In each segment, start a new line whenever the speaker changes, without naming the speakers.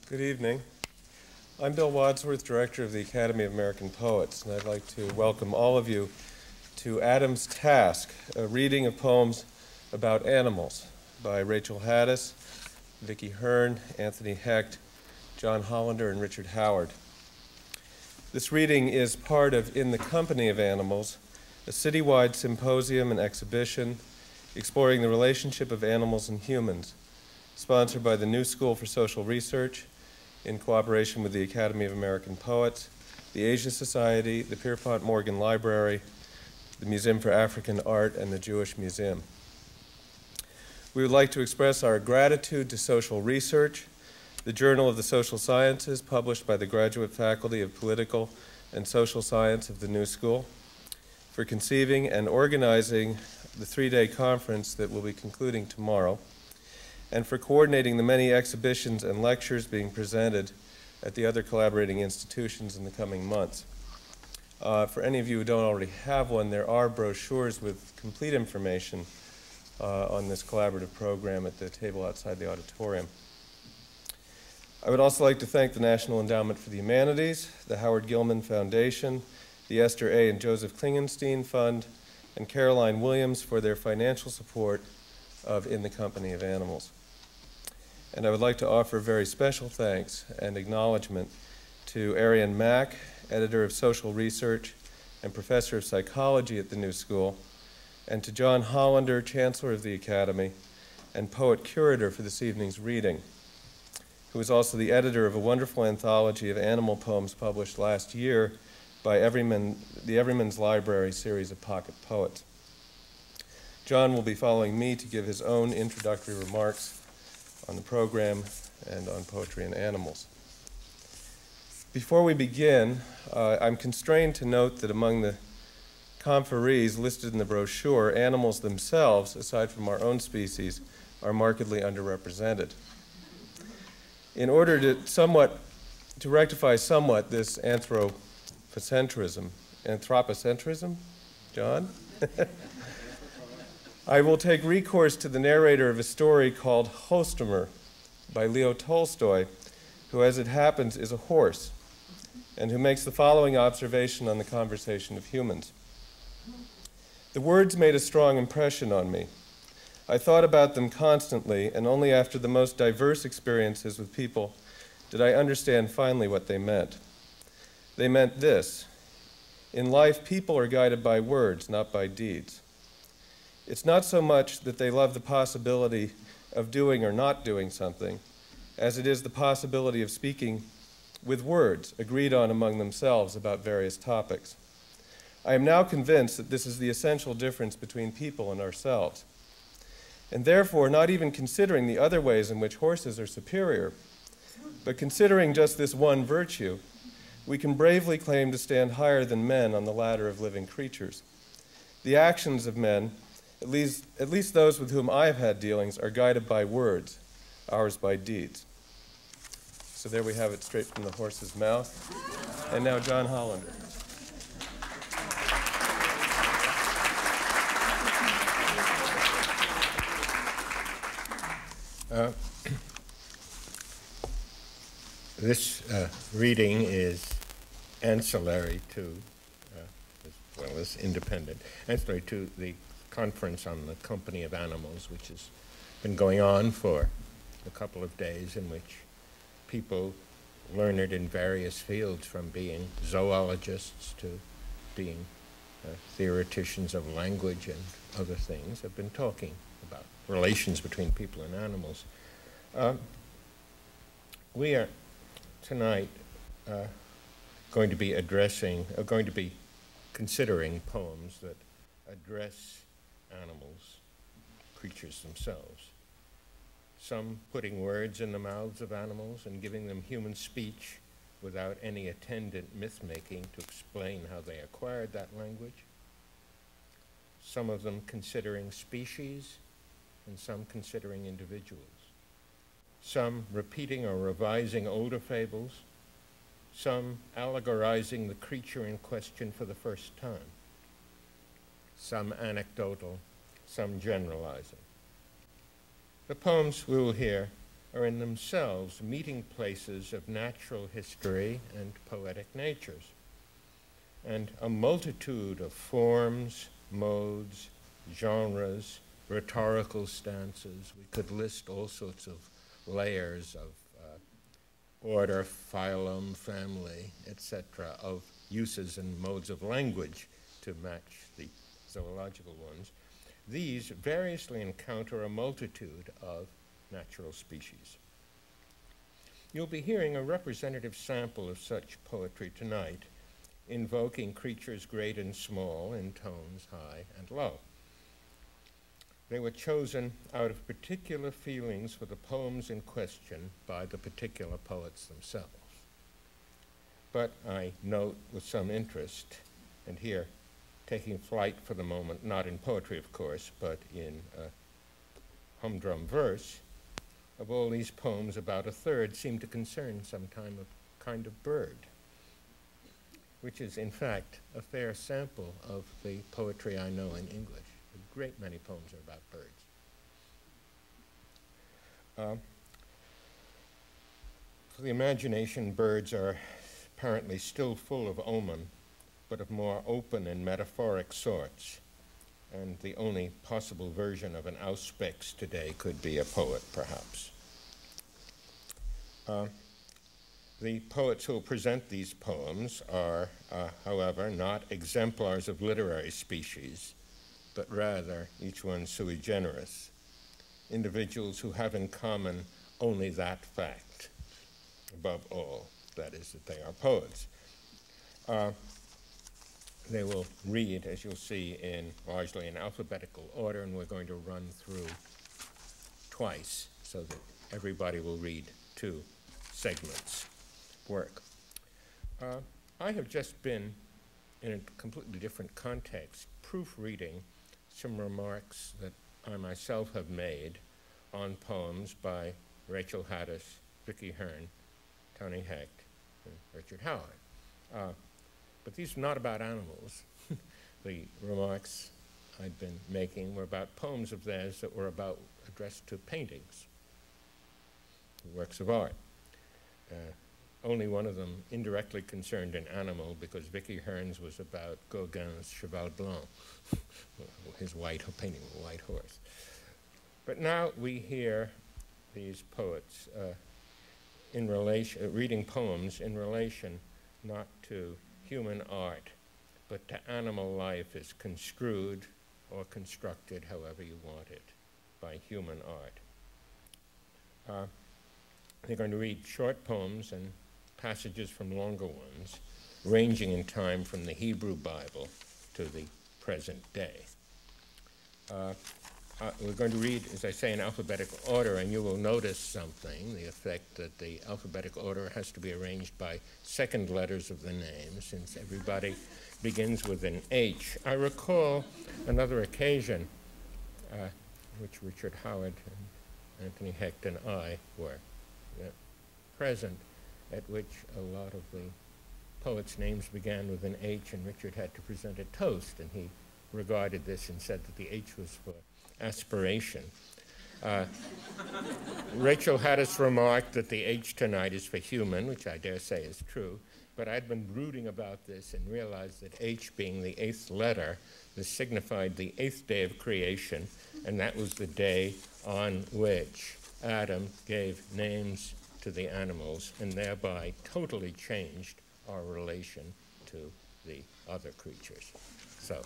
Good evening. I'm Bill Wadsworth, Director of the Academy of American Poets, and I'd like to welcome all of you to Adam's Task, a reading of poems about animals by Rachel Haddis, Vicki Hearn, Anthony Hecht, John Hollander, and Richard Howard. This reading is part of In the Company of Animals, a citywide symposium and exhibition exploring the relationship of animals and humans, sponsored by the New School for Social Research in cooperation with the Academy of American Poets, the Asia Society, the Pierpont Morgan Library, the Museum for African Art, and the Jewish Museum. We would like to express our gratitude to Social Research, the Journal of the Social Sciences, published by the Graduate Faculty of Political and Social Science of the New School, for conceiving and organizing the three-day conference that will be concluding tomorrow, and for coordinating the many exhibitions and lectures being presented at the other collaborating institutions in the coming months. For any of you who don't already have one, there are brochures with complete information on this collaborative program at the table outside the auditorium. I would also like to thank the National Endowment for the Humanities, the Howard Gilman Foundation, the Esther A. and Joseph Klingenstein Fund, and Caroline Williams for their financial support of In the Company of Animals. And I would like to offer very special thanks and acknowledgement to Arian Mack, editor of Social Research and professor of psychology at the New School, and to John Hollander, chancellor of the Academy and poet curator for this evening's reading, who is also the editor of a wonderful anthology of animal poems published last year by the Everyman's Library series of pocket poets. John will be following me to give his own introductory remarks on the program and on poetry and animals. Before we begin, I'm constrained to note that among the conferees listed in the brochure, animals themselves, aside from our own species, are markedly underrepresented. In order to rectify somewhat this anthropocentrism, John? I will take recourse to the narrator of a story called Hostomer by Leo Tolstoy, who, as it happens, is a horse, and who makes the following observation on the conversation of humans. The words made a strong impression on me. I thought about them constantly, and only after the most diverse experiences with people did I understand finally what they meant. They meant this: in life, people are guided by words, not by deeds. It's not so much that they love the possibility of doing or not doing something, as it is the possibility of speaking with words agreed on among themselves about various topics. I am now convinced that this is the essential difference between people and ourselves, and therefore not even considering the other ways in which horses are superior, but considering just this one virtue, we can bravely claim to stand higher than men on the ladder of living creatures. The actions of men, at least those with whom I have had dealings, are guided by words, ours by deeds. So there we have it straight from the horse's mouth. And now John Hollander.
This reading is ancillary to, as well as independent, ancillary to the conference on the Company of Animals, which has been going on for a couple of days, in which people learned in various fields, from being zoologists to being theoreticians of language and other things, have been talking about relations between people and animals. We are tonight going to be considering poems that address animals, creatures themselves. Some putting words in the mouths of animals and giving them human speech without any attendant myth-making to explain how they acquired that language. Some of them considering species, and some considering individuals. Some repeating or revising older fables, some allegorizing the creature in question for the first time. Some anecdotal, some generalizing. The poems we will hear are in themselves meeting places of natural history and poetic natures. And a multitude of forms, modes, genres, rhetorical stances. We could list all sorts of layers of order, phylum, family, etc., of uses and modes of language to match the zoological ones. These variously encounter a multitude of natural species. You'll be hearing a representative sample of such poetry tonight, invoking creatures great and small in tones high and low. They were chosen out of particular feelings for the poems in question by the particular poets themselves. But I note with some interest, and here taking flight for the moment, not in poetry of course, but in humdrum verse, of all these poems, about a third seem to concern some kind of bird, which is in fact a fair sample of the poetry I know in English. A great many poems are about birds. For the imagination, birds are apparently still full of omen, but of more open and metaphoric sorts. And the only possible version of an auspex today could be a poet, perhaps. The poets who will present these poems are, however, not exemplars of literary species, but rather each one sui generis, individuals who have in common only that fact, above all, that is, that they are poets. They will read, as you'll see, largely in alphabetical order, and we're going to run through twice so that everybody will read 2 segments work. I have just been, in a completely different context, proofreading some remarks that I myself have made on poems by Rachel Haddis, Vicki Hearn, Tony Hecht, and Richard Howard. But these are not about animals. The remarks I'd been making were about poems of theirs that were addressed to paintings, works of art. Only one of them indirectly concerned an animal, because Vicki Hearn's was about Gauguin's Cheval Blanc, his painting of a white horse. But now we hear these poets reading poems in relation not to human art, but to animal life as construed or constructed, however you want it, by human art. They're going to read short poems and passages from longer ones, ranging in time from the Hebrew Bible to the present day. We're going to read, as I say, in alphabetical order, and you will notice something, the effect that the alphabetical order has to be arranged by second letters of the name, since everybody begins with an H. I recall another occasion, which Richard Howard and Anthony Hecht and I were present, at which a lot of the poets' names began with an H, and Richard had to present a toast, and he regarded this and said that the H was for aspiration. Rachel Haddis remarked that the H tonight is for human, which I dare say is true, but I'd been brooding about this and realized that H, being the 8th letter, this signified the 8th day of creation, and that was the day on which Adam gave names to the animals and thereby totally changed our relation to the other creatures. So.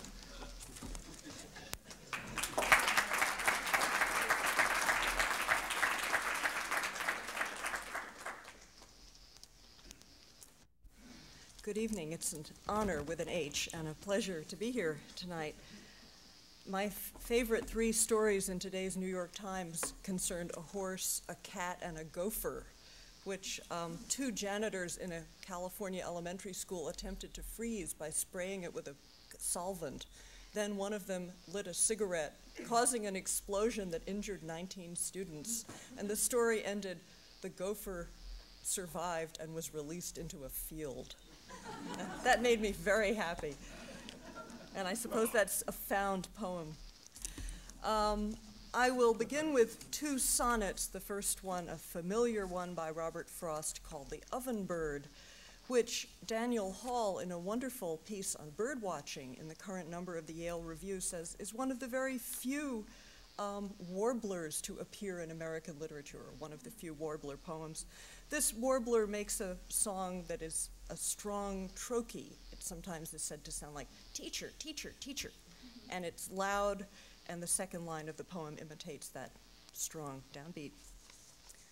Good evening. It's an honor with an H and a pleasure to be here tonight. My favorite 3 stories in today's New York Times concerned a horse, a cat, and a gopher, which 2 janitors in a California elementary school attempted to freeze by spraying it with a solvent. Then one of them lit a cigarette, causing an explosion that injured 19 students. And the story ended, the gopher survived and was released into a field. That made me very happy. And I suppose that's a found poem. I will begin with two sonnets. The first one, a familiar one by Robert Frost called The Oven Bird, which Daniel Hall, in a wonderful piece on bird watching in the current number of the Yale Review, says is one of the very few warblers to appear in American literature, or one of the few warbler poems. This warbler makes a song that is a strong trochee. It sometimes is said to sound like teacher, teacher, teacher. And it's loud, and the second line of the poem imitates that strong downbeat.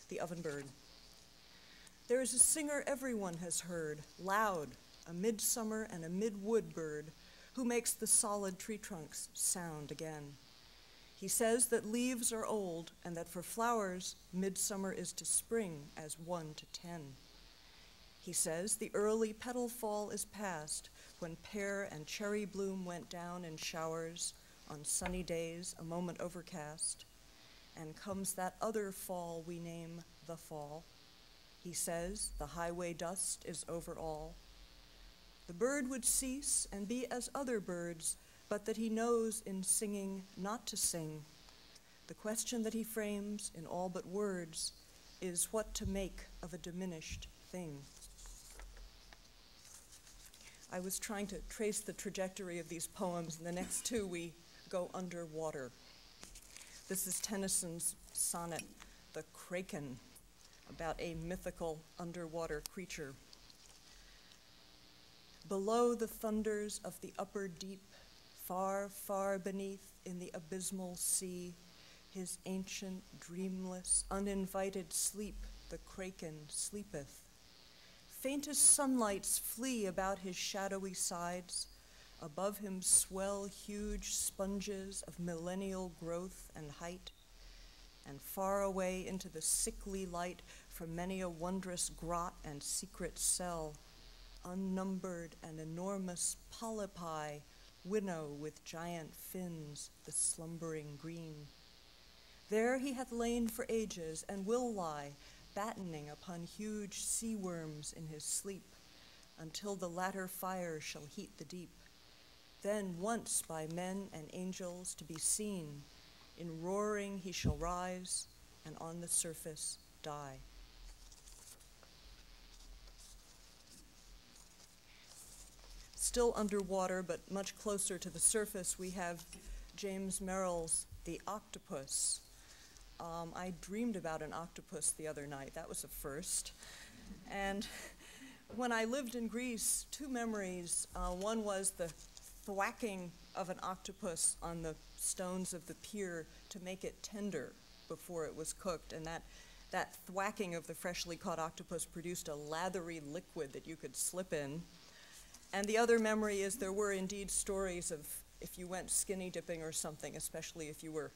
The Oven Bird. There is a singer everyone has heard, loud, a midsummer and a midwood bird, who makes the solid tree trunks sound again. He says that leaves are old, and that for flowers, midsummer is to spring as 1 to 10. He says the early petal fall is past, when pear and cherry bloom went down in showers, on sunny days, a moment overcast, and comes that other fall we name the fall. He says the highway dust is over all. The bird would cease and be as other birds, but that he knows in singing not to sing. The question that he frames in all but words is what to make of a diminished thing. I was trying to trace the trajectory of these poems. In the next two, we go underwater. This is Tennyson's sonnet, The Kraken, about a mythical underwater creature. Below the thunders of the upper deep, far, far beneath in the abysmal sea, his ancient, dreamless, uninvited sleep, the kraken sleepeth. Faintest sunlights flee about his shadowy sides. Above him swell huge sponges of millennial growth and height. And far away into the sickly light from many a wondrous grot and secret cell, unnumbered and enormous polypi winnow with giant fins the slumbering green. There he hath lain for ages and will lie, battening upon huge sea worms in his sleep, until the latter fire shall heat the deep. Then once by men and angels to be seen, in roaring he shall rise, and on the surface die. Still underwater, but much closer to the surface, we have James Merrill's The Octopus. I dreamed about an octopus the other night. That was a first. And when I lived in Greece, two memories. One was the thwacking of an octopus on the stones of the pier to make it tender before it was cooked, and that thwacking of the freshly caught octopus produced a lathery liquid that you could slip in. And the other memory is there were indeed stories of if you went skinny dipping or something, especially if you were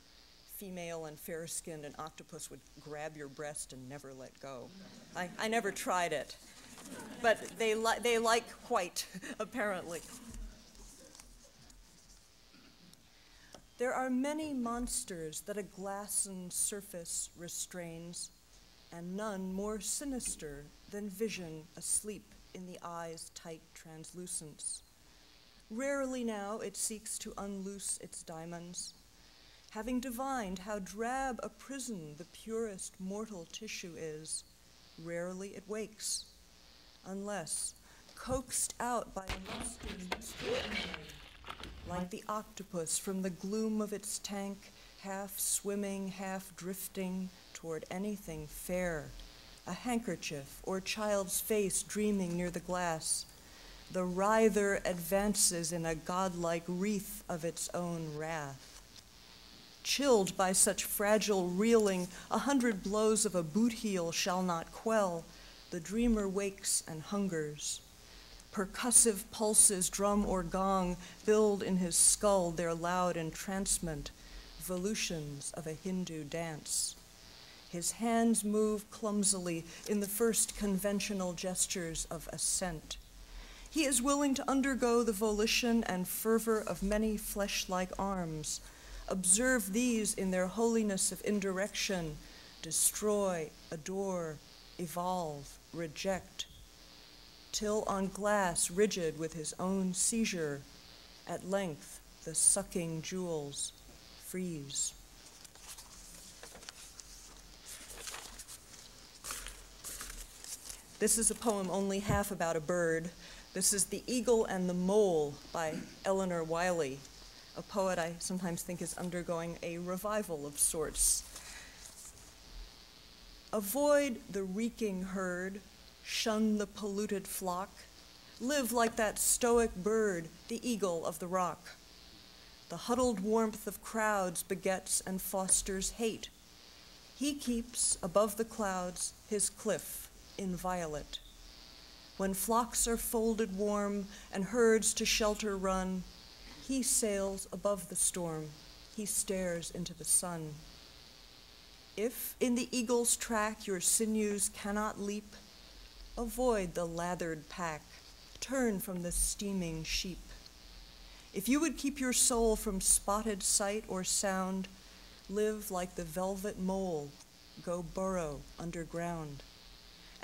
female and fair-skinned, an octopus would grab your breast and never let go. I never tried it, but they like white, apparently. There are many monsters that a glassen surface restrains, and none more sinister than vision asleep in the eye's tight translucence. Rarely now it seeks to unloose its diamonds. Having divined how drab a prison the purest mortal tissue is, rarely it wakes, unless coaxed out by a lusting extraordinary, like the octopus from the gloom of its tank, half swimming, half drifting toward anything fair, a handkerchief or child's face dreaming near the glass. The writher advances in a godlike wreath of its own wrath. Chilled by such fragile reeling, 100 blows of a boot heel shall not quell. The dreamer wakes and hungers. Percussive pulses, drum or gong, build in his skull their loud entrancement, volutions of a Hindu dance. His hands move clumsily in the first conventional gestures of assent. He is willing to undergo the volition and fervor of many flesh-like arms. Observe these in their holiness of indirection, destroy, adore, evolve, reject, till on glass rigid with his own seizure, at length the sucking jewels freeze. This is a poem only half about a bird. This is The Eagle and the Mole by Eleanor Wiley, a poet I sometimes think is undergoing a revival of sorts. Avoid the reeking herd, shun the polluted flock, live like that stoic bird, the eagle of the rock. The huddled warmth of crowds begets and fosters hate. He keeps above the clouds his cliff inviolate. When flocks are folded warm and herds to shelter run, he sails above the storm, he stares into the sun. If in the eagle's track your sinews cannot leap, avoid the lathered pack, turn from the steaming sheep. If you would keep your soul from spotted sight or sound, live like the velvet mole, go burrow underground,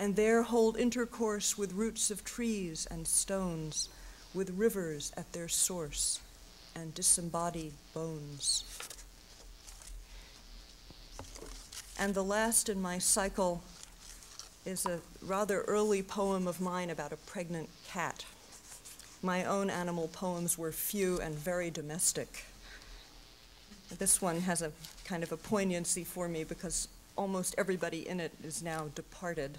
and there hold intercourse with roots of trees and stones, with rivers at their source and disembodied bones. And the last in my cycle is a rather early poem of mine about a pregnant cat. My own animal poems were few and very domestic. This one has a kind of a poignancy for me because almost everybody in it is now departed.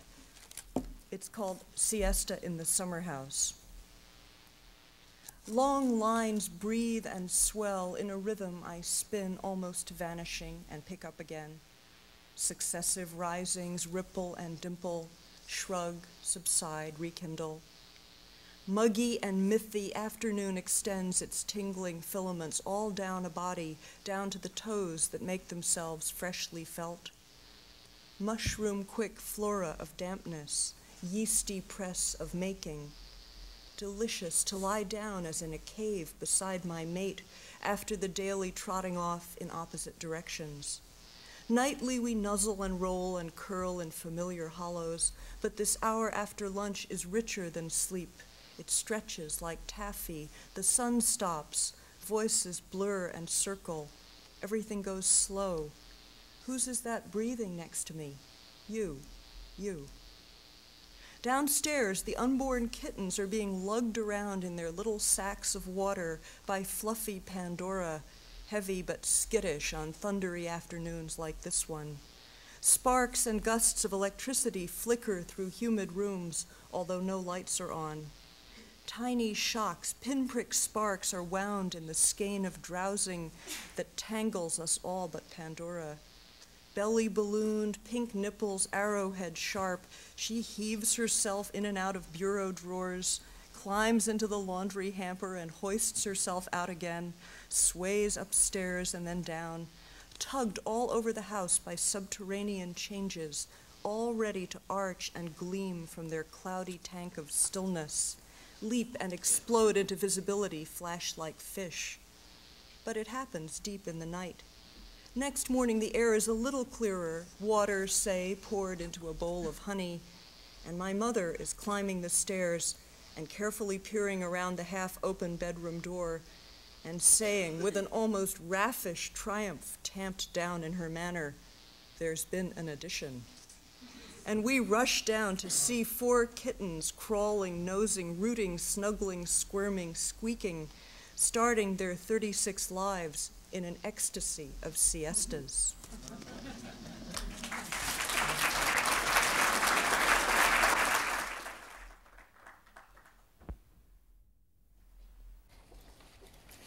It's called Siesta in the Summer House. Long lines breathe and swell in a rhythm I spin, almost vanishing and pick up again. Successive risings ripple and dimple, shrug, subside, rekindle. Muggy and mythy afternoon extends its tingling filaments all down a body, down to the toes that make themselves freshly felt. Mushroom quick flora of dampness, yeasty press of making. Delicious to lie down as in a cave beside my mate after the daily trotting off in opposite directions. Nightly we nuzzle and roll and curl in familiar hollows, but this hour after lunch is richer than sleep. It stretches like taffy, the sun stops, voices blur and circle, everything goes slow. Whose is that breathing next to me? You. Downstairs, the unborn kittens are being lugged around in their little sacks of water by fluffy Pandora, heavy but skittish on thundery afternoons like this one. Sparks and gusts of electricity flicker through humid rooms, although no lights are on. Tiny shocks, pinprick sparks are wound in the skein of drowsing that tangles us all but Pandora. Belly ballooned, pink nipples, arrowhead sharp, she heaves herself in and out of bureau drawers, climbs into the laundry hamper and hoists herself out again, sways upstairs and then down, tugged all over the house by subterranean changes, all ready to arch and gleam from their cloudy tank of stillness, leap and explode into visibility, flash like fish. But it happens deep in the night. Next morning, the air is a little clearer, water, say, poured into a bowl of honey, and my mother is climbing the stairs and carefully peering around the half-open bedroom door and saying, with an almost raffish triumph tamped down in her manner, "There's been an addition." And we rush down to see 4 kittens crawling, nosing, rooting, snuggling, squirming, squeaking, starting their 36 lives in an ecstasy of siestas.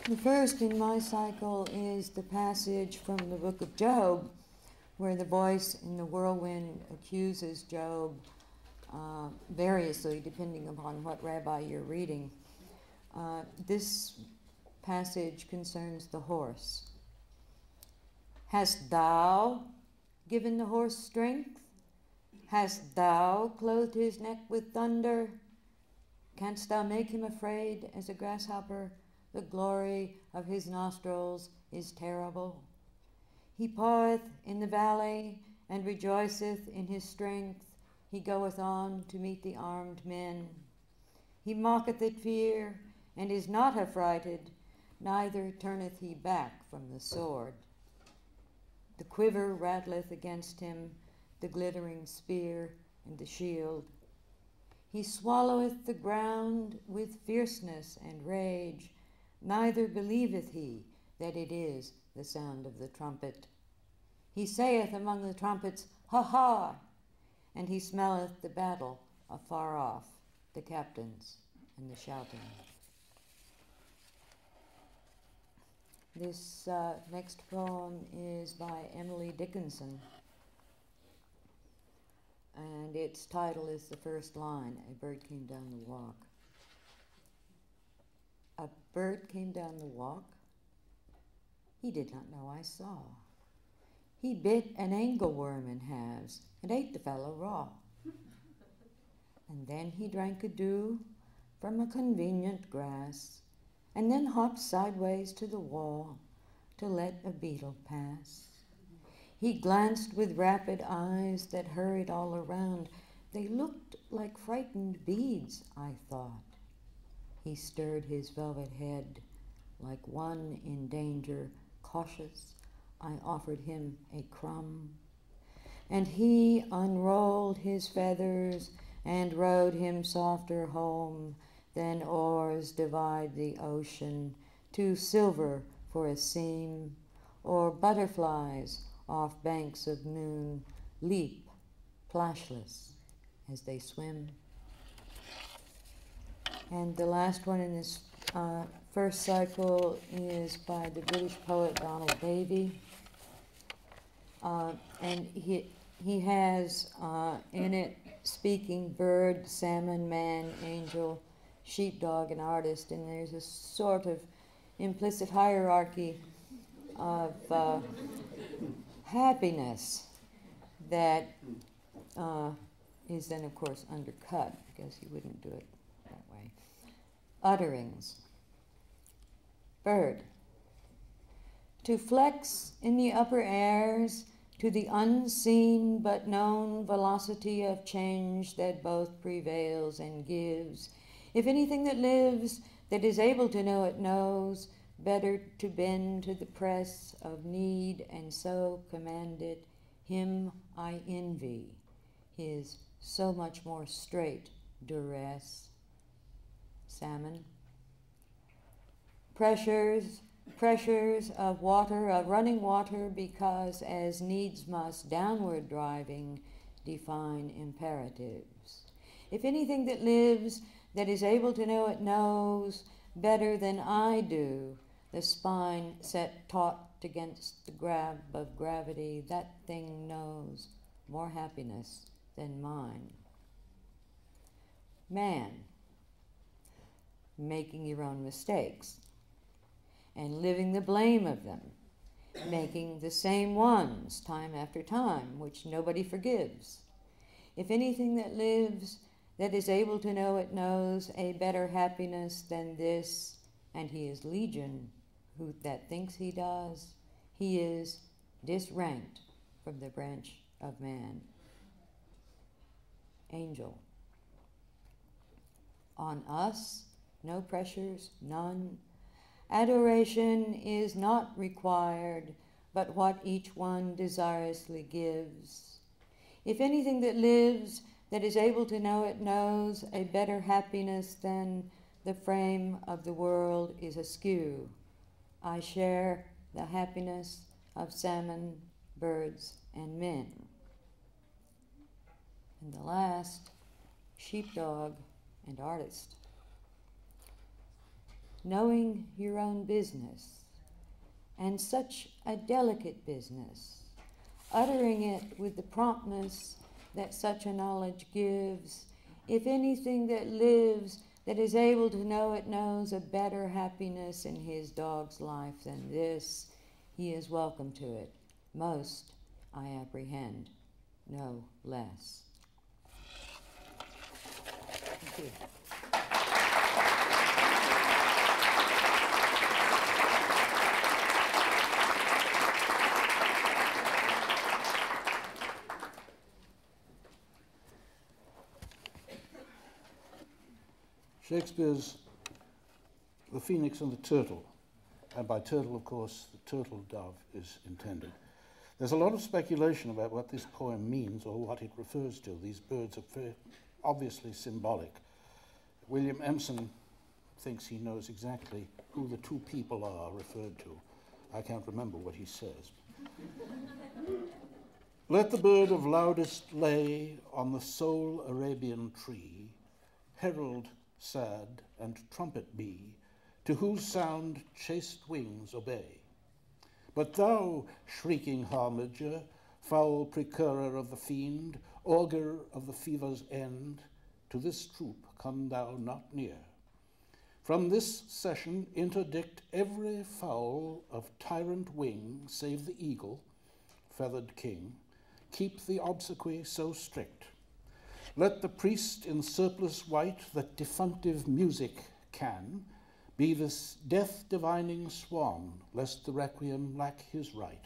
The first in my cycle is the passage from the book of Job, where the voice in the whirlwind accuses Job variously, depending upon what rabbi you're reading. This passage concerns the horse. Hast thou given the horse strength? Hast thou clothed his neck with thunder? Canst thou make him afraid as a grasshopper? The glory of his nostrils is terrible. He paweth in the valley and rejoiceth in his strength. He goeth on to meet the armed men. He mocketh at fear and is not affrighted, neither turneth he back from the sword. The quiver rattleth against him, the glittering spear and the shield. He swalloweth the ground with fierceness and rage, neither believeth he that it is the sound of the trumpet. He saith among the trumpets, Ha ha! And he smelleth the battle afar off, the captains and the shouting. This next poem is by Emily Dickinson, and its title is the first line, A Bird Came Down the Walk. A bird came down the walk. He did not know I saw. He bit an angleworm in halves and ate the fellow raw. And then he drank a dew from a convenient grass, and then hopped sideways to the wall to let a beetle pass. He glanced with rapid eyes that hurried all around. They looked like frightened beads, I thought. He stirred his velvet head like one in danger, cautious. I offered him a crumb, and he unrolled his feathers and rowed him softer home than oars divide the ocean, to silver for a seam, or butterflies off banks of noon leap plashless as they swim. And the last one in this first cycle is by the British poet Donald Davy. And he has in it speaking bird, salmon, man, angel, sheepdog, and artist. And there's a sort of implicit hierarchy of happiness that is then, of course, undercut, because he wouldn't do it that way. Utterings. Bird. To flex in the upper airs, to the unseen but known velocity of change that both prevails and gives. If anything that lives, that is able to know it knows, better to bend to the press of need and so command it, him I envy, his so much more straight duress. Salmon. Pressures of water, of running water, because as needs must downward driving define imperatives. If anything that lives, that is able to know it knows better than I do, the spine set taut against the grab of gravity, that thing knows more happiness than mine. Man. Making your own mistakes and living the blame of them, making the same ones time after time, which nobody forgives. If anything that lives, that is able to know it knows a better happiness than this, and he is legion who that thinks he does, he is disranked from the branch of man. Angel. On us, no pressures, none. Adoration is not required, but what each one desirously gives. If anything that lives, that is able to know it knows a better happiness than the frame of the world is askew, I share the happiness of salmon, birds, and men. And the last, sheepdog and artist. Knowing your own business, and such a delicate business, uttering it with the promptness that such a knowledge gives, if anything that lives, that is able to know it knows a better happiness in his dog's life than this, he is welcome to it. Most, I apprehend, no less. Thank you.
Shakespeare's The Phoenix and the Turtle, and by turtle, of course, the turtle dove is intended. There's a lot of speculation about what this poem means or what it refers to. These birds are obviously symbolic. William Empson thinks he knows exactly who the two people are referred to. I can't remember what he says. Let the bird of loudest lay on the sole Arabian tree, herald sad and trumpet be, to whose sound chaste wings obey. But thou, shrieking harbinger, foul procurer of the fiend, augur of the fever's end, to this troop come thou not near. From this session interdict every fowl of tyrant wing, save the eagle, feathered king, keep the obsequy so strict. Let the priest in surplice white that defunctive music can be this death-divining swan, lest the requiem lack his right.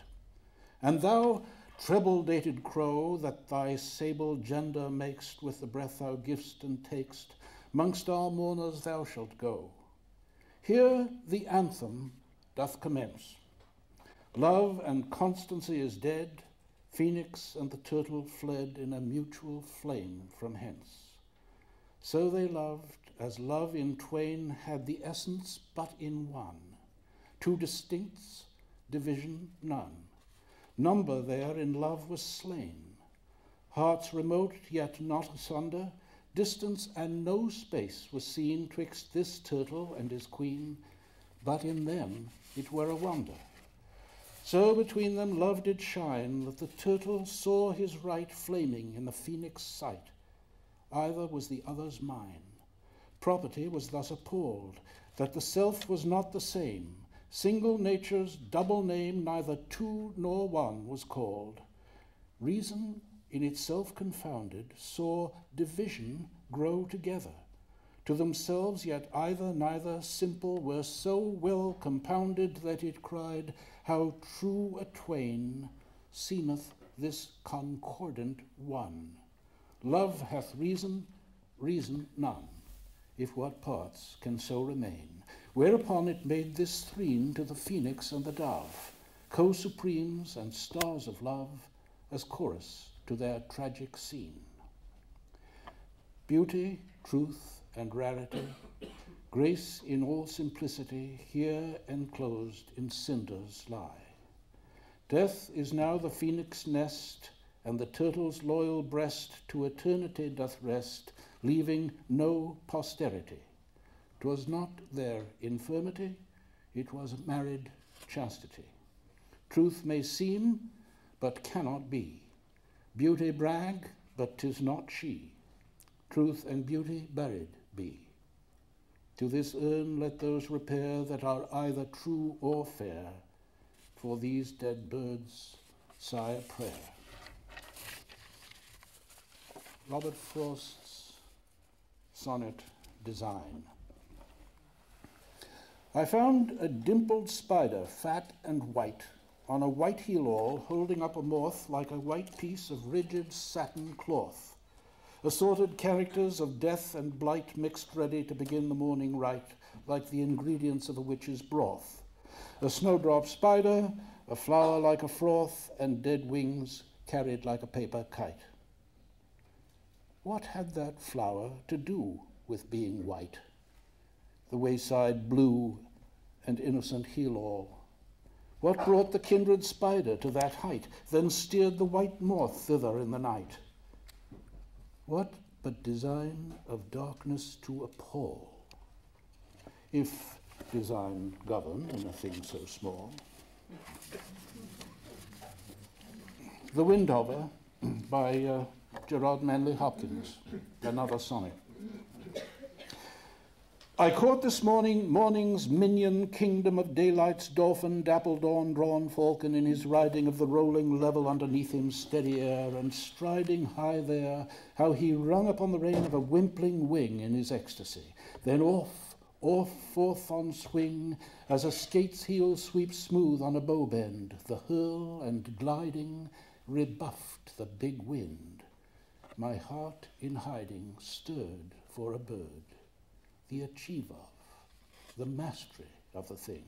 And thou, treble-dated crow, that thy sable gender makest with the breath thou givest and takest, mongst our mourners thou shalt go. Here the anthem doth commence. Love and constancy is dead, Phoenix and the turtle fled in a mutual flame from hence. So they loved, as love in twain had the essence but in one. Two distincts, division none. Number there in love was slain. Hearts remote yet not asunder, distance and no space was seen twixt this turtle and his queen, but in them it were a wonder. So between them love did shine, that the turtle saw his right flaming in the phoenix sight. Either was the other's mine. Property was thus appalled, that the self was not the same. Single nature's double name neither two nor one was called. Reason, in itself confounded, saw division grow together. To themselves yet either neither simple were so well compounded that it cried, how true a twain seemeth this concordant one. Love hath reason, reason none, if what parts can so remain. Whereupon it made this threne to the phoenix and the dove, co-supremes and stars of love, as chorus to their tragic scene. Beauty, truth, and rarity, grace in all simplicity, here enclosed in cinders lie. Death is now the phoenix nest, and the turtle's loyal breast to eternity doth rest, leaving no posterity. 'Twas not their infirmity, it was married chastity. Truth may seem, but cannot be. Beauty brag, but 'tis not she. Truth and beauty buried be. To this urn let those repair that are either true or fair. For these dead birds sigh a prayer. Robert Frost's sonnet Design. I found a dimpled spider, fat and white, on a white heel-all, holding up a moth like a white piece of rigid satin cloth. Assorted characters of death and blight mixed ready to begin the morning rite, like the ingredients of a witch's broth. A snowdrop spider, a flower like a froth, and dead wings carried like a paper kite. What had that flower to do with being white? The wayside blue and innocent heel-all. What brought the kindred spider to that height, then steered the white moth thither in the night? What but design of darkness to appall, if design govern in a thing so small? The Windhover by Gerard Manley Hopkins, another sonnet. I caught this morning morning's minion kingdom of daylight's dolphin, dappled dawn drawn falcon in his riding of the rolling level underneath him steady air, and striding high there, how he rung upon the rein of a wimpling wing in his ecstasy. Then off, forth on swing, as a skate's heel sweeps smooth on a bow bend, the hurl and gliding rebuffed the big wind. My heart in hiding stirred for a bird, the achiever, the mastery of the thing.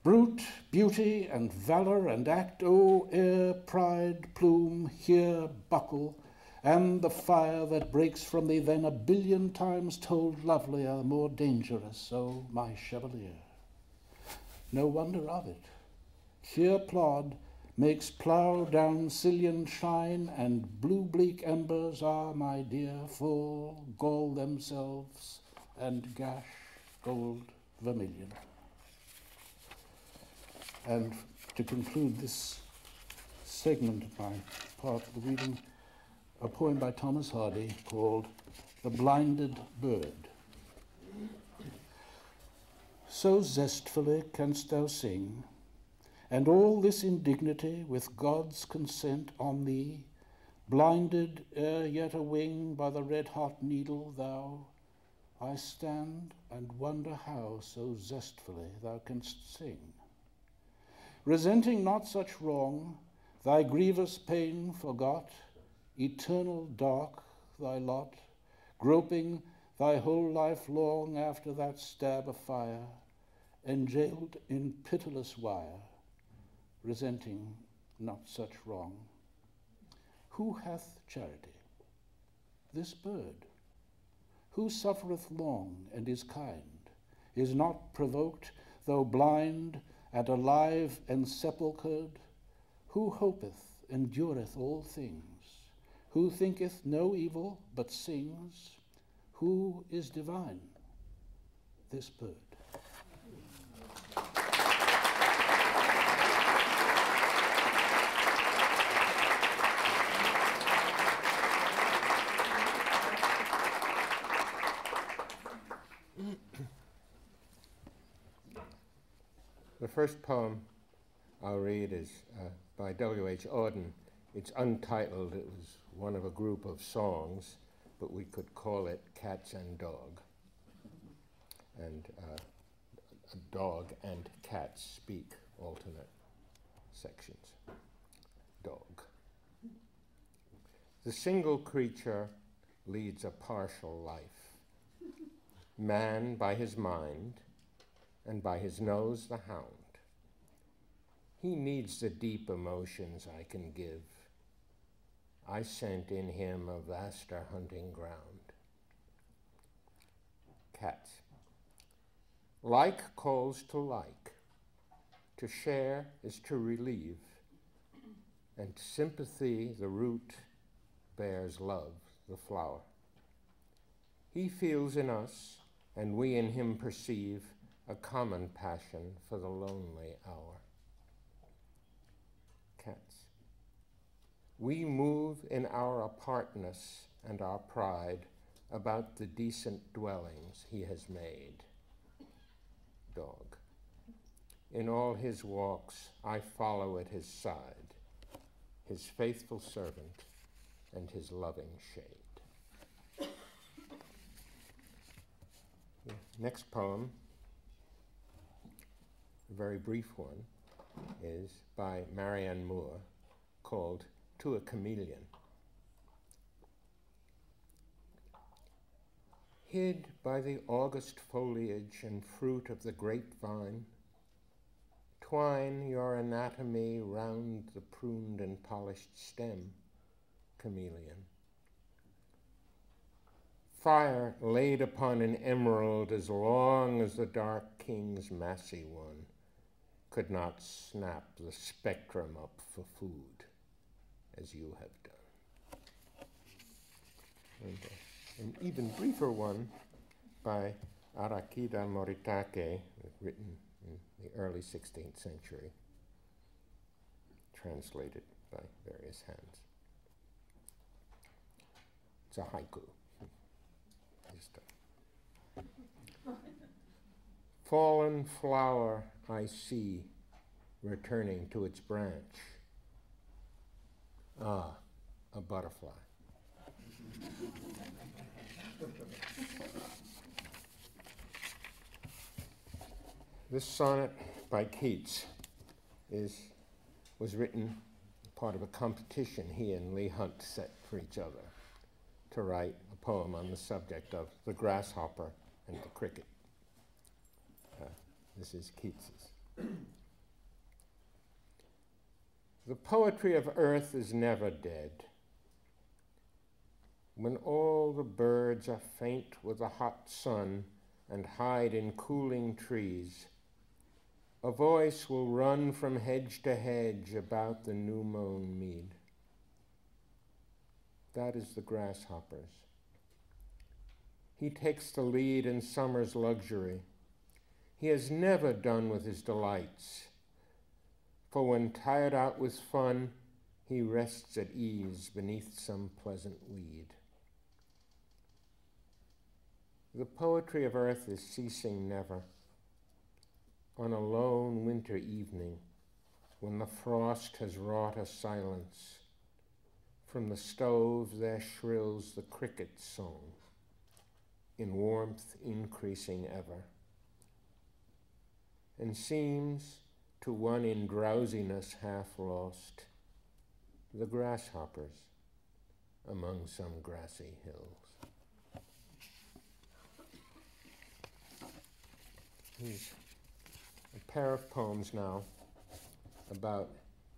Brute, beauty, and valor and act, oh, ere pride, plume, here buckle, and the fire that breaks from thee then 1,000,000,000 times told lovelier, more dangerous, O my chevalier. No wonder of it. Here plod makes plough down Sicilian shine, and blue bleak embers are, my dear, full gall themselves, and gash gold vermilion. And to conclude this segment of my part of the reading, a poem by Thomas Hardy called The Blinded Bird. So zestfully canst thou sing, and all this indignity with God's consent on thee, blinded ere yet a wing by the red-hot needle thou, I stand and wonder how so zestfully thou canst sing. Resenting not such wrong, thy grievous pain forgot, eternal dark thy lot, groping thy whole life long after that stab of fire, enjailed in pitiless wire, resenting not such wrong. Who hath charity? This bird. Who suffereth long and is kind, is not provoked, though blind, and alive and sepulchred? Who hopeth, endureth all things? Who thinketh no evil, but sings? Who is divine? This bird.
The first poem I'll read is by W.H. Auden. It's untitled. It was one of a group of songs, but we could call it Cats and Dog. And a dog and cat speak alternate sections. Dog. The single creature leads a partial life. Man by his mind, and by his nose the hound. He needs the deep emotions I can give. I scent in him a vaster hunting ground. Cats. Like calls to like. To share is to relieve. And sympathy, the root, bears love, the flower. He feels in us, and we in him perceive a common passion for the lonely hour. Cats. We move in our apartness and our pride about the decent dwellings he has made. Dog. In all his walks, I follow at his side, his faithful servant and his loving shade. Next poem, a very brief one, is by Marianne Moore, called To a Chameleon. Hid by the August foliage and fruit of the grapevine, twine your anatomy round the pruned and polished stem, chameleon. Fire laid upon an emerald as long as the dark king's massy one could not snap the spectrum up for food as you have done. And an even briefer one by Arakida Moritake, written in the early 16th century, translated by various hands. It's a haiku. Fallen flower I see returning to its branch. Ah, a butterfly. This sonnet by Keats was written part of a competition he and Leigh Hunt set for each other to write a poem on the subject of the grasshopper and the cricket. This is Keats's. The poetry of earth is never dead. when all the birds are faint with the hot sun and hide in cooling trees, a voice will run from hedge to hedge about the new-mown mead. That is the grasshopper's. He takes the lead in summer's luxury. He has never done with his delights, for when tired out with fun, he rests at ease beneath some pleasant weed. The poetry of earth is ceasing never. On a lone winter evening, when the frost has wrought a silence, from the stove there shrills the cricket's song, in warmth increasing ever, and seems to one in drowsiness half lost, the grasshoppers among some grassy hills. Here's a pair of poems now about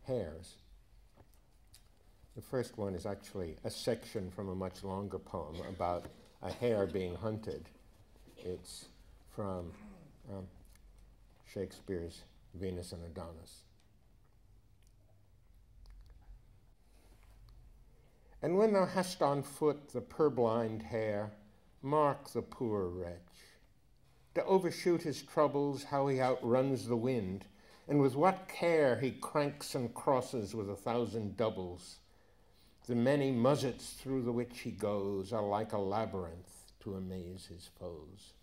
hares. The first one is actually a section from a much longer poem about a hare being hunted. It's from Shakespeare's Venus and Adonis. And when thou hast on foot the purblind hare, mark the poor wretch. To overshoot his troubles, how he outruns the wind, and with what care he cranks and crosses with 1,000 doubles. The many muzzets through the which he goes are like a labyrinth to amaze his foes.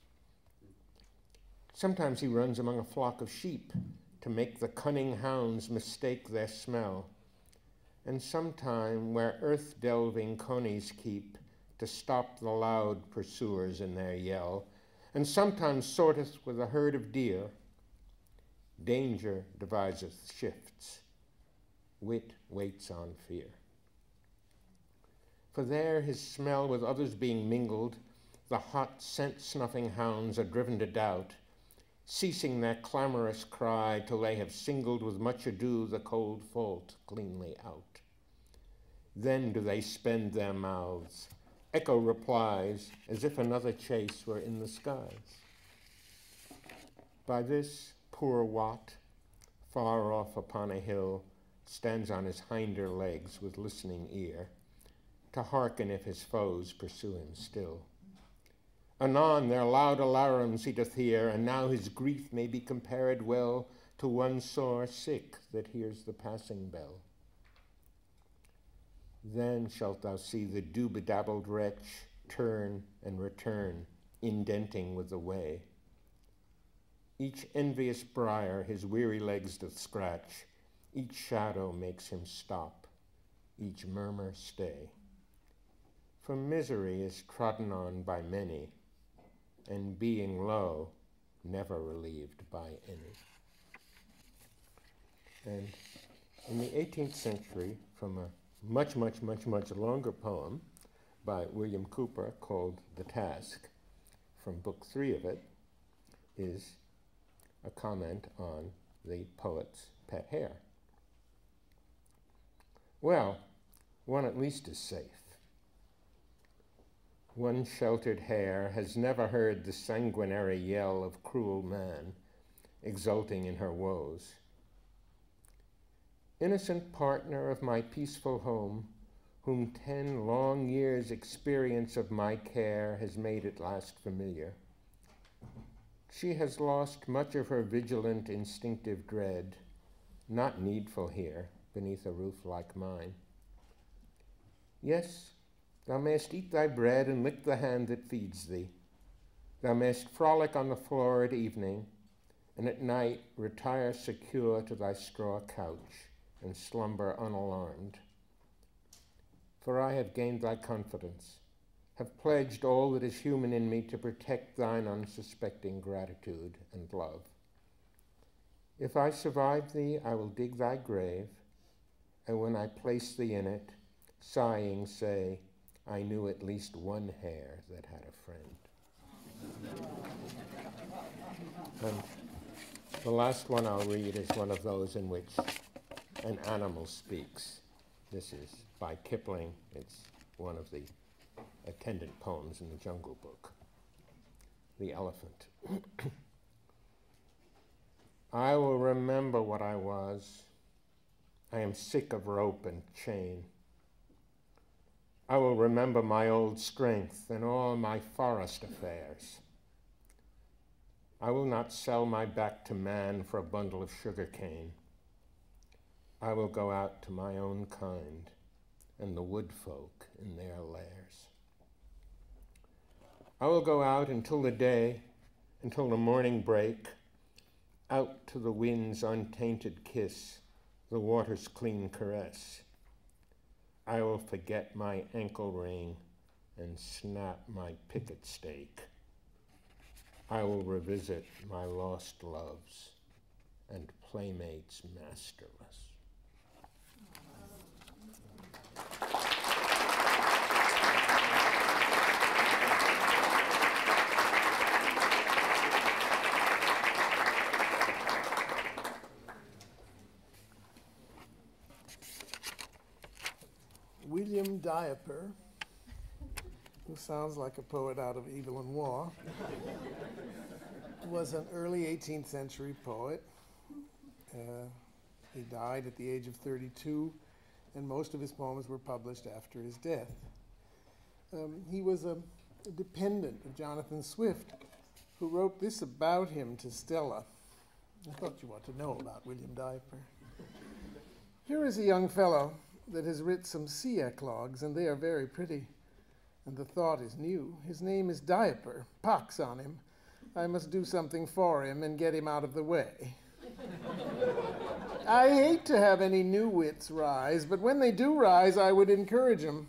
Sometimes he runs among a flock of sheep to make the cunning hounds mistake their smell, and sometime where earth-delving conies keep to stop the loud pursuers in their yell, and sometimes sorteth with a herd of deer. Danger deviseth shifts, wit waits on fear. For there his smell with others being mingled, the hot scent-snuffing hounds are driven to doubt, ceasing their clamorous cry till they have singled with much ado the cold fault cleanly out. Then do they spend their mouths. Echo replies as if another chase were in the skies. By this poor Wat, far off upon a hill, stands on his hinder legs with listening ear, to hearken if his foes pursue him still. Anon their loud alarums he doth hear, and now his grief may be compared well to one sore sick that hears the passing bell. Then shalt thou see the dew-bedabbled wretch turn and return, indenting with the way. Each envious briar his weary legs doth scratch, each shadow makes him stop, each murmur stay. For misery is trodden on by many, and being low, never relieved by any. And in the 18th century, from a much longer poem by William Cooper called The Task, from book 3 of it, is a comment on the poet's pet hare. Well, one at least is safe. One sheltered hare has never heard the sanguinary yell of cruel man, exulting in her woes. Innocent partner of my peaceful home, whom 10 long years' experience of my care has made at last familiar. She has lost much of her vigilant, instinctive dread, not needful here, beneath a roof like mine. Yes, thou mayst eat thy bread and lick the hand that feeds thee. Thou mayst frolic on the floor at evening, and at night retire secure to thy straw couch and slumber unalarmed. For I have gained thy confidence, have pledged all that is human in me to protect thine unsuspecting gratitude and love. If I survive thee, I will dig thy grave, and when I place thee in it, sighing say, I knew at least one hare that had a friend. And the last one I'll read is one of those in which an animal speaks. This is by Kipling. It's one of the attendant poems in the Jungle Book. The Elephant. I will remember what I was. I am sick of rope and chain. I will remember my old strength and all my forest affairs. I will not sell my back to man for a bundle of sugar cane. I will go out to my own kind and the wood folk in their lairs. I will go out until the morning break, out to the wind's untainted kiss, the water's clean caress. I will forget my ankle ring and snap my picket stake. I will revisit my lost loves and playmates masterless.
William Diaper, who sounds like a poet out of Evil and War, was an early 18th century poet. He died at the age of 32, and most of his poems were published after his death. He was a dependent of Jonathan Swift, who wrote this about him to Stella. I thought you ought to know about William Diaper. Here is a young fellow that has writ some sea eclogues, and they are very pretty, and the thought is new. His name is Diaper, pox on him. I must do something for him and get him out of the way. I hate to have any new wits rise, but when they do rise, I would encourage them.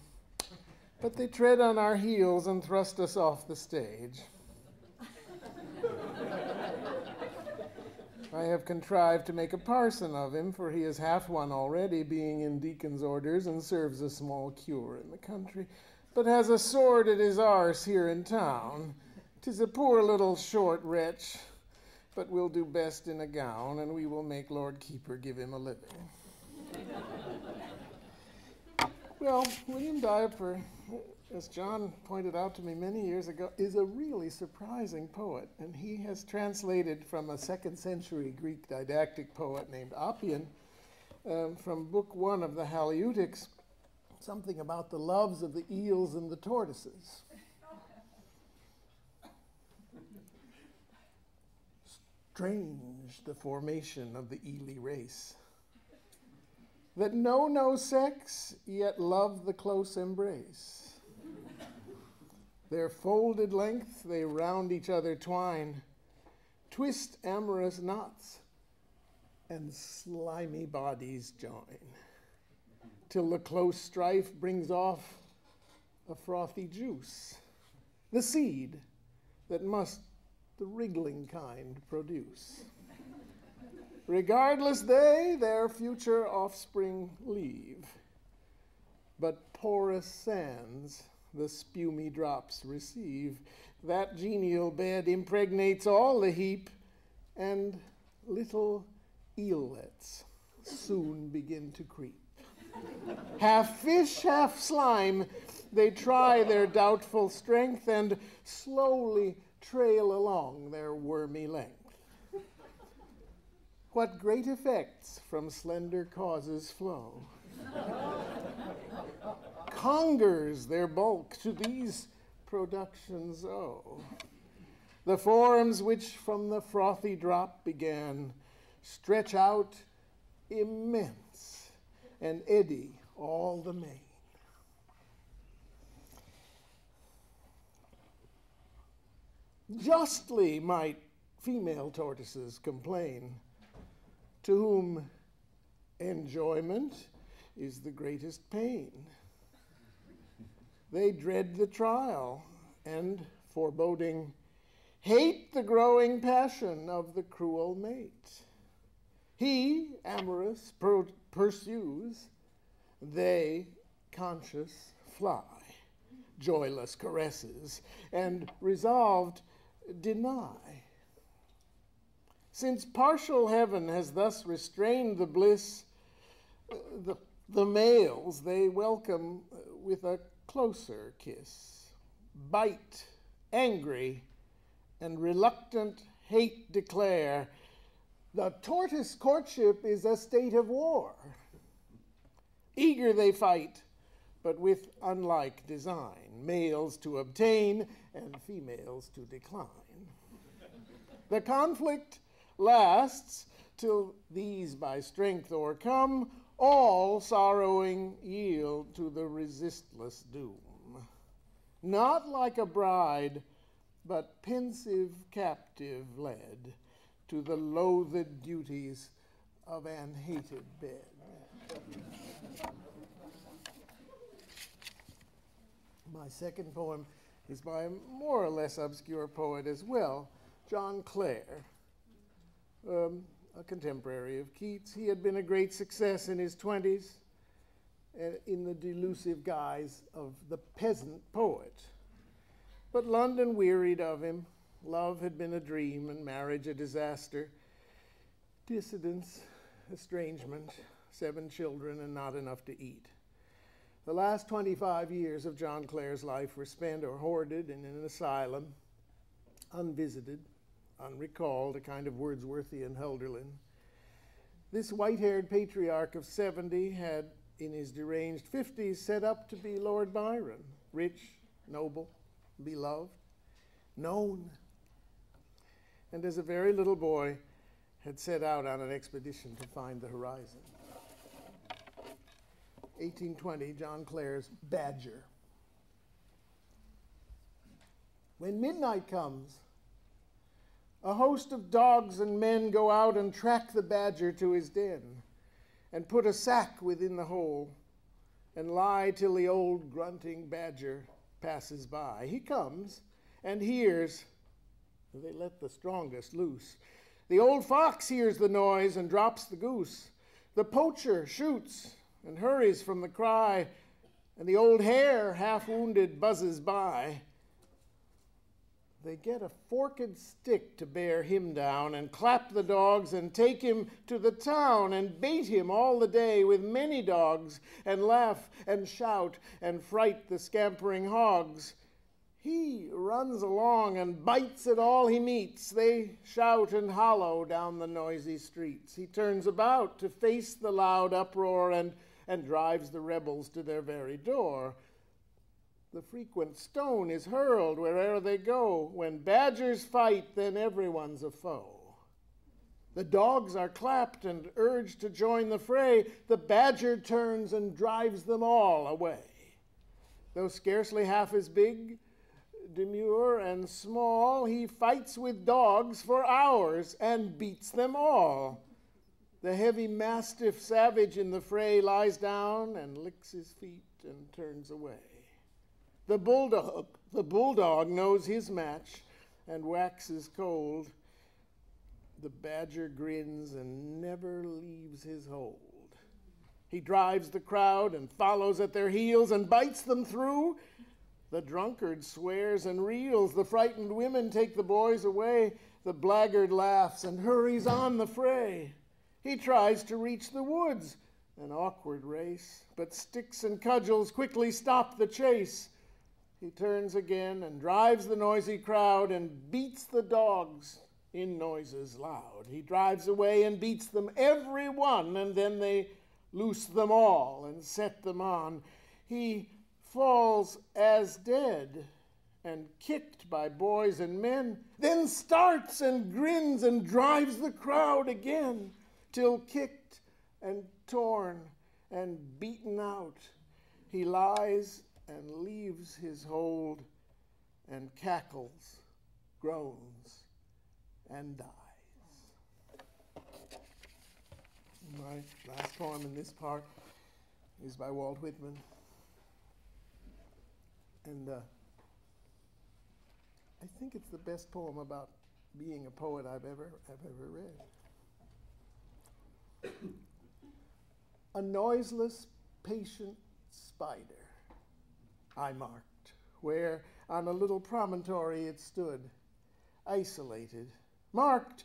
But they tread on our heels and thrust us off the stage. I have contrived to make a parson of him, for he is half one already, being in deacon's orders and serves a small cure in the country, but has a sword at his arse here in town. 'Tis a poor little short wretch, but will do best in a gown, and we will make Lord Keeper give him a living. Well, William Diaper, as John pointed out to me many years ago, is a really surprising poet, and he has translated from a 2nd century Greek didactic poet named Oppian, from book 1 of the Halieuticks, something about the loves of the eels and the tortoises. Strange the formation of the eely race, that know no sex, yet love the close embrace. Their folded length they round each other twine, twist amorous knots, and slimy bodies join, till the close strife brings off a frothy juice, the seed that must the wriggling kind produce. Regardless they their future offspring leave, but porous sands the spumy drops receive. That genial bed impregnates all the heap, and little eellets soon begin to creep. Half fish, half slime, they try their doubtful strength and slowly trail along their wormy length. What great effects from slender causes flow. Congers their bulk to these productions owe. The forms which from the frothy drop began stretch out immense and eddy all the main. Justly might female tortoises complain, to whom enjoyment is the greatest pain. They dread the trial, and, foreboding, hate the growing passion of the cruel mate. He, amorous, pursues, they, conscious, fly, joyless caresses, and resolved deny. Since partial heaven has thus restrained the bliss, the males they welcome with a closer kiss, bite, angry, and reluctant hate declare, the tortoise courtship is a state of war. Eager they fight, but with unlike design, males to obtain and females to decline. The conflict lasts till these by strength o'ercome, all sorrowing yield to the resistless doom. Not like a bride, but pensive captive led to the loathed duties of an hated bed. My second poem is by a more or less obscure poet as well, John Clare, a contemporary of Keats. He had been a great success in his 20s in the delusive guise of the peasant poet. But London wearied of him. Love had been a dream and marriage a disaster. Dissidence, estrangement, 7 children, and not enough to eat. The last 25 years of John Clare's life were spent or hoarded in an asylum, unvisited, unrecalled, a kind of Wordsworthian Hölderlin. This white-haired patriarch of 70 had, in his deranged 50s, set up to be Lord Byron, rich, noble, beloved, known, and as a very little boy had set out on an expedition to find the horizon. 1820, John Clare's Badger. When midnight comes, a host of dogs and men go out and track the badger to his den, and put a sack within the hole, and lie till the old grunting badger passes by. He comes and hears. They let the strongest loose. The old fox hears the noise and drops the goose. The poacher shoots and hurries from the cry, and the old hare, half wounded, buzzes by. They get a forked stick to bear him down, and clap the dogs, and take him to the town, and bait him all the day with many dogs, and laugh and shout and fright the scampering hogs. He runs along and bites at all he meets. They shout and hollow down the noisy streets. He turns about to face the loud uproar, and drives the rebels to their very door. The frequent stone is hurled where'er they go. When badgers fight, then everyone's a foe. The dogs are clapped and urged to join the fray. The badger turns and drives them all away. Though scarcely half as big, demure and small, he fights with dogs for hours and beats them all. The heavy mastiff savage in the fray lies down and licks his feet and turns away. The bulldog knows his match and waxes cold. The badger grins and never leaves his hold. He drives the crowd and follows at their heels and bites them through. The drunkard swears and reels. The frightened women take the boys away. The blackguard laughs and hurries on the fray. He tries to reach the woods, an awkward race, but sticks and cudgels quickly stop the chase. He turns again and drives the noisy crowd and beats the dogs in noises loud. He drives away and beats them every one, and then they loose them all and set them on. He falls as dead and kicked by boys and men, then starts and grins and drives the crowd again, till kicked and torn and beaten out, he lies and leaves his hold and cackles, groans, and dies. My last poem in this part is by Walt Whitman. And I think it's the best poem about being a poet I've ever read. A noiseless, patient spider I marked, where on a little promontory it stood, isolated, marked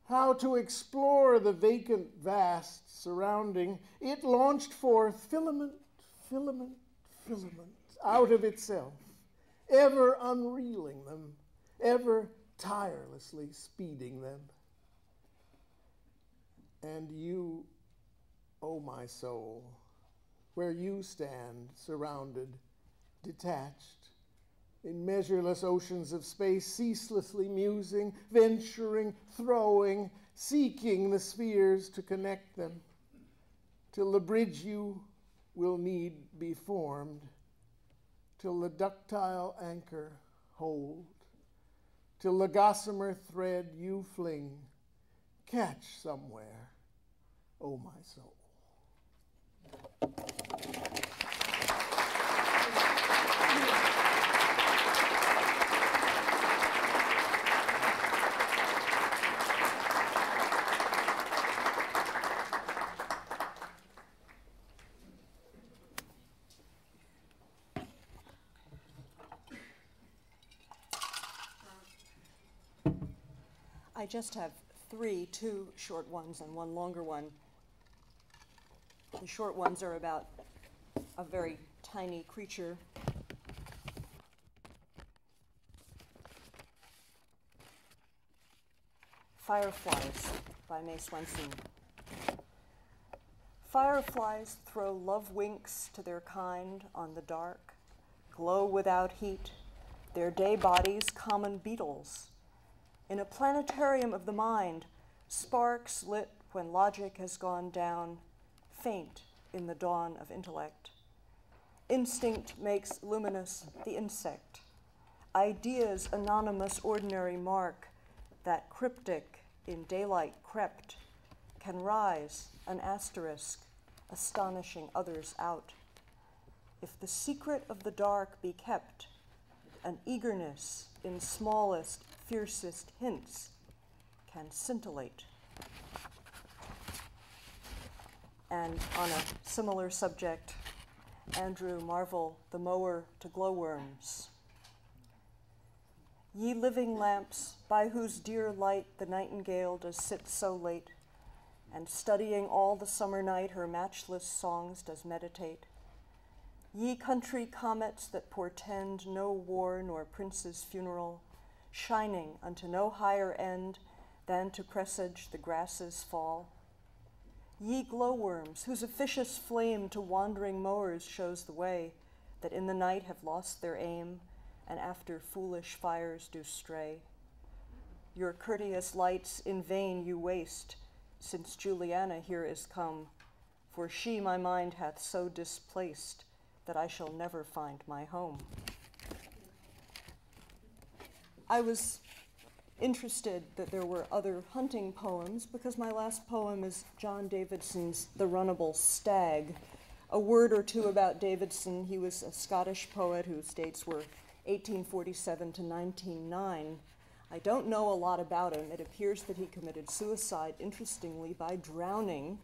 how to explore the vacant vast surrounding. It launched forth filament, filament, filament, out of itself, ever unreeling them, ever tirelessly speeding them. And you, O my soul, where you stand, surrounded, detached, in measureless oceans of space, ceaselessly musing, venturing, throwing, seeking the spheres to connect them, till the bridge you will need be formed, till the ductile anchor hold, till the gossamer thread you fling, catch somewhere, O my soul.
I just have two short ones and one longer one. The short ones are about a very tiny creature. Fireflies by Mae Swenson. Fireflies throw love winks to their kind on the dark, glow without heat, their day bodies common beetles. In a planetarium of the mind, sparks lit when logic has gone down, faint in the dawn of intellect. Instinct makes luminous the insect. Ideas anonymous ordinary mark, that cryptic in daylight crept, can rise an asterisk, astonishing others out. If the secret of the dark be kept, an eagerness in smallest, fiercest hints can scintillate. And on a similar subject, Andrew Marvell, The Mower to Glowworms. Ye living lamps, by whose dear light the nightingale does sit so late, and studying all the summer night her matchless songs does meditate. Ye country comets that portend no war nor prince's funeral, shining unto no higher end than to presage the grasses' fall. Ye glowworms, whose officious flame to wandering mowers shows the way, that in the night have lost their aim, and after foolish fires do stray. Your courteous lights in vain you waste, since Juliana here is come, for she my mind hath so displaced, that I shall never find my home. I was interested that there were other hunting poems because my last poem is John Davidson's The Runnable Stag. A word or two about Davidson. He was a Scottish poet whose dates were 1847 to 1909. I don't know a lot about him. It appears that he committed suicide, interestingly, by drowning.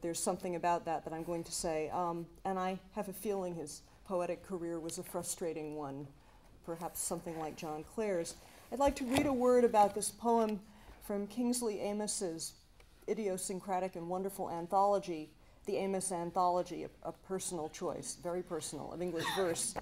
There's something about that I'm going to say. And I have a feeling his poetic career was a frustrating one, perhaps something like John Clare's. I'd like to read a word about this poem from Kingsley Amos's idiosyncratic and wonderful anthology, the Amos Anthology, a personal choice, very personal, of English verse.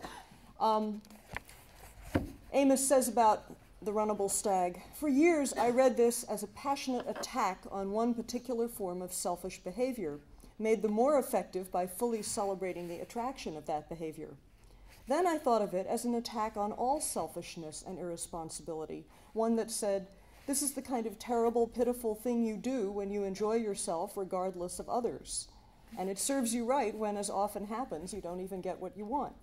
Amos says about The Runnable Stag, "For years I read this as a passionate attack on one particular form of selfish behavior, made the more effective by fully celebrating the attraction of that behavior. Then I thought of it as an attack on all selfishness and irresponsibility, one that said, this is the kind of terrible, pitiful thing you do when you enjoy yourself regardless of others. And it serves you right when, as often happens, you don't even get what you want.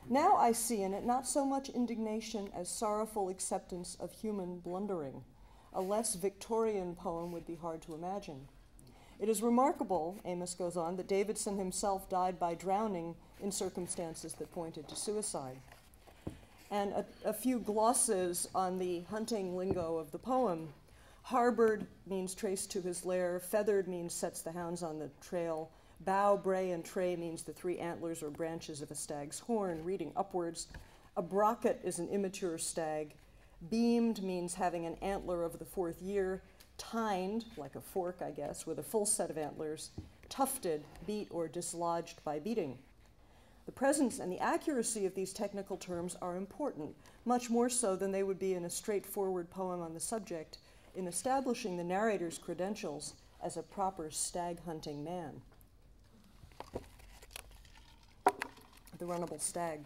Now I see in it not so much indignation as sorrowful acceptance of human blundering. A less Victorian poem would be hard to imagine. It is remarkable," Amos goes on, "that Davidson himself died by drowning in circumstances that pointed to suicide." And a few glosses on the hunting lingo of the poem. Harbored means traced to his lair. Feathered means sets the hounds on the trail. Bow, bray, and tray means the three antlers or branches of a stag's horn, reading upwards. A brocket is an immature stag. Beamed means having an antler of the fourth year. Tined, like a fork, I guess, with a full set of antlers. Tufted, beat or dislodged by beating. The presence and the accuracy of these technical terms are important, much more so than they would be in a straightforward poem on the subject, in establishing the narrator's credentials as a proper stag-hunting man. The runnable stag.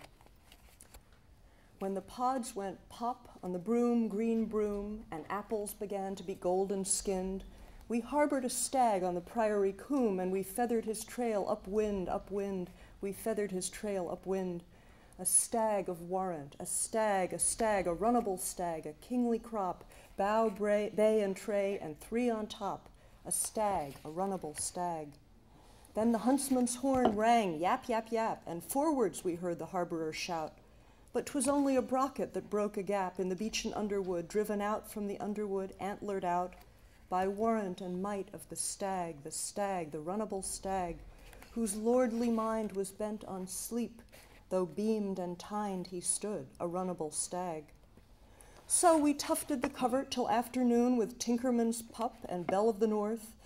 When the pods went pop on the broom, green broom, and apples began to be golden-skinned, we harbored a stag on the priory coombe, and we feathered his trail upwind, upwind. We feathered his trail upwind. A stag of warrant, a stag, a runnable stag, a kingly crop, bow, bay, and tray, and 3 on top. A stag, a runnable stag. Then the huntsman's horn rang, yap, yap, yap, and forwards we heard the harborer shout. But 'twas only a brocket that broke a gap in the beechen underwood, driven out from the underwood, antlered out, by warrant and might of the stag, the runnable stag, whose lordly mind was bent on sleep, though beamed and tined he stood, a runnable stag. So we tufted the covert till afternoon with Tinkerman's pup and Belle of the North,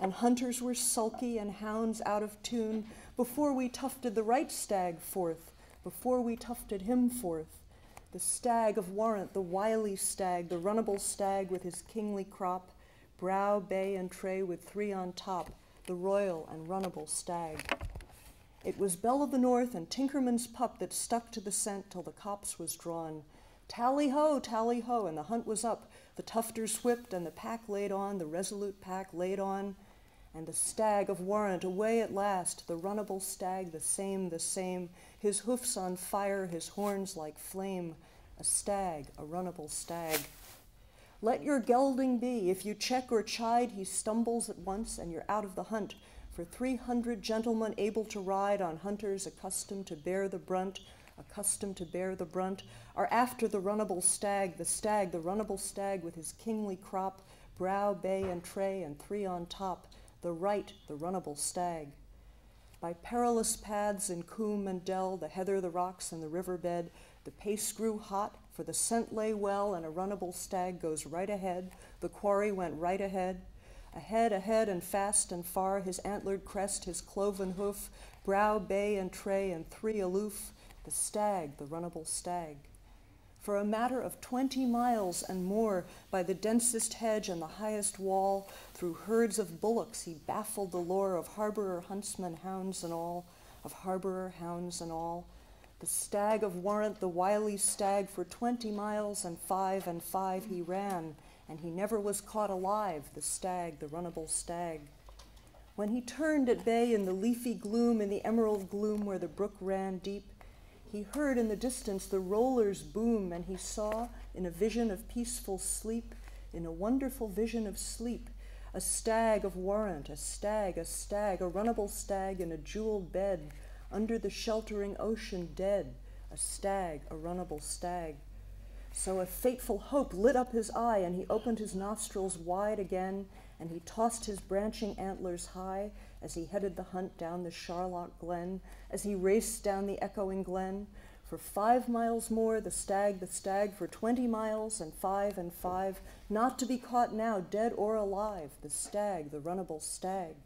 and hunters were sulky and hounds out of tune before we tufted the right stag forth, before we tufted him forth, the stag of warrant, the wily stag, the runnable stag with his kingly crop, brow, bay, and tray with 3 on top, the royal and runnable stag. It was Belle of the North and Tinkerman's pup that stuck to the scent till the copse was drawn. Tally-ho, and the hunt was up, the tufters whipped, and the pack laid on, the resolute pack laid on, and the stag of warrant away at last, the runnable stag, the same, his hoofs on fire, his horns like flame, a stag, a runnable stag. Let your gelding be, if you check or chide, he stumbles at once, and you're out of the hunt, for 300 gentlemen able to ride on hunters accustomed to bear the brunt, are after the runnable stag, the runnable stag with his kingly crop, brow, bay, and tray, and 3 on top, the runnable stag. By perilous paths in coombe and dell, the heather, the rocks, and the river bed, the pace grew hot, for the scent lay well, and a runnable stag goes right ahead. The quarry went right ahead, and fast and far, his antlered crest, his cloven hoof, brow, bay, and tray, and 3 aloof, the stag, the runnable stag. For a matter of 20 miles and more, by the densest hedge and the highest wall, through herds of bullocks he baffled the lore of harborer, huntsman, hounds and all, The stag of warrant, the wily stag, for 20 miles and 5 he ran, and he never was caught alive, the stag, the runnable stag. When he turned at bay in the leafy gloom, in the emerald gloom where the brook ran deep, he heard in the distance the rollers boom, and he saw, in a vision of peaceful sleep, in a wonderful vision of sleep, a stag of warrant, a stag, a runnable stag in a jeweled bed, under the sheltering ocean dead, a stag, a runnable stag. So a fateful hope lit up his eye, and he opened his nostrils wide again, and he tossed his branching antlers high, as he headed the hunt down the Charlotte Glen, as he raced down the echoing glen. For 5 miles more, the stag, for 20 miles and 5, not to be caught now, dead or alive, the stag, the runnable stag.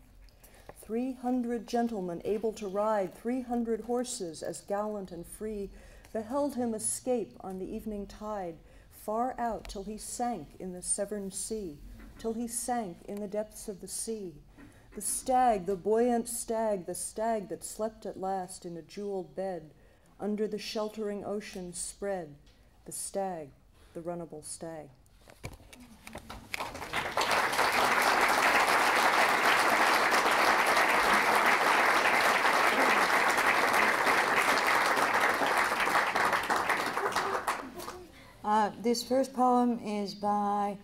300 gentlemen able to ride, 300 horses as gallant and free, beheld him escape on the evening tide, far out till he sank in the Severn Sea, till he sank in the depths of the sea. The stag, the buoyant stag, the stag that slept at last in a jeweled bed, under the sheltering ocean spread, the stag, the runnable stag.
This first poem is by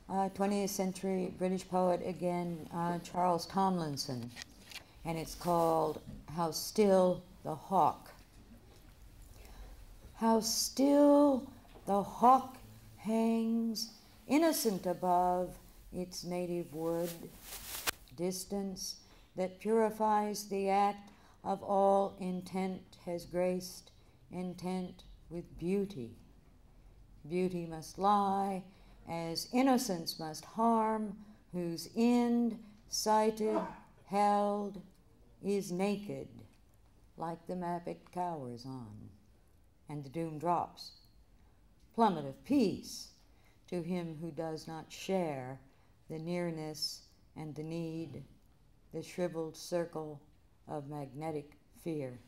20th century British poet again, Charles Tomlinson, and it's called How Still the Hawk. How still the hawk hangs, innocent above its native wood, distance that purifies the act of all intent has graced intent with beauty. Beauty must lie, as innocence must harm, whose end, sighted, held, is naked. like the map it cowers on, and the doom drops. Plummet of peace to him who does not share the nearness and the need, the shriveled circle of magnetic fear.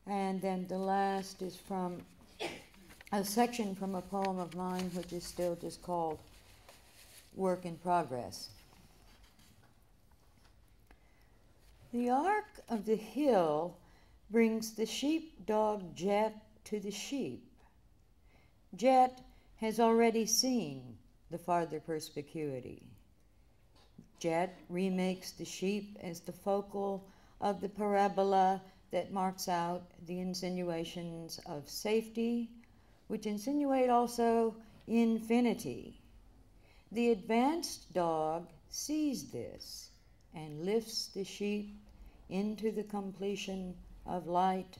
And then the last is from a section from a poem of mine which is still just called Work in Progress. The arc of the hill brings the sheepdog Jet to the sheep. Jet has already seen the farther perspicuity. Jet remakes the sheep as the focal of the parabola that marks out the insinuations of safety, which insinuate also infinity. The advanced dog sees this and lifts the sheep into the completion of light.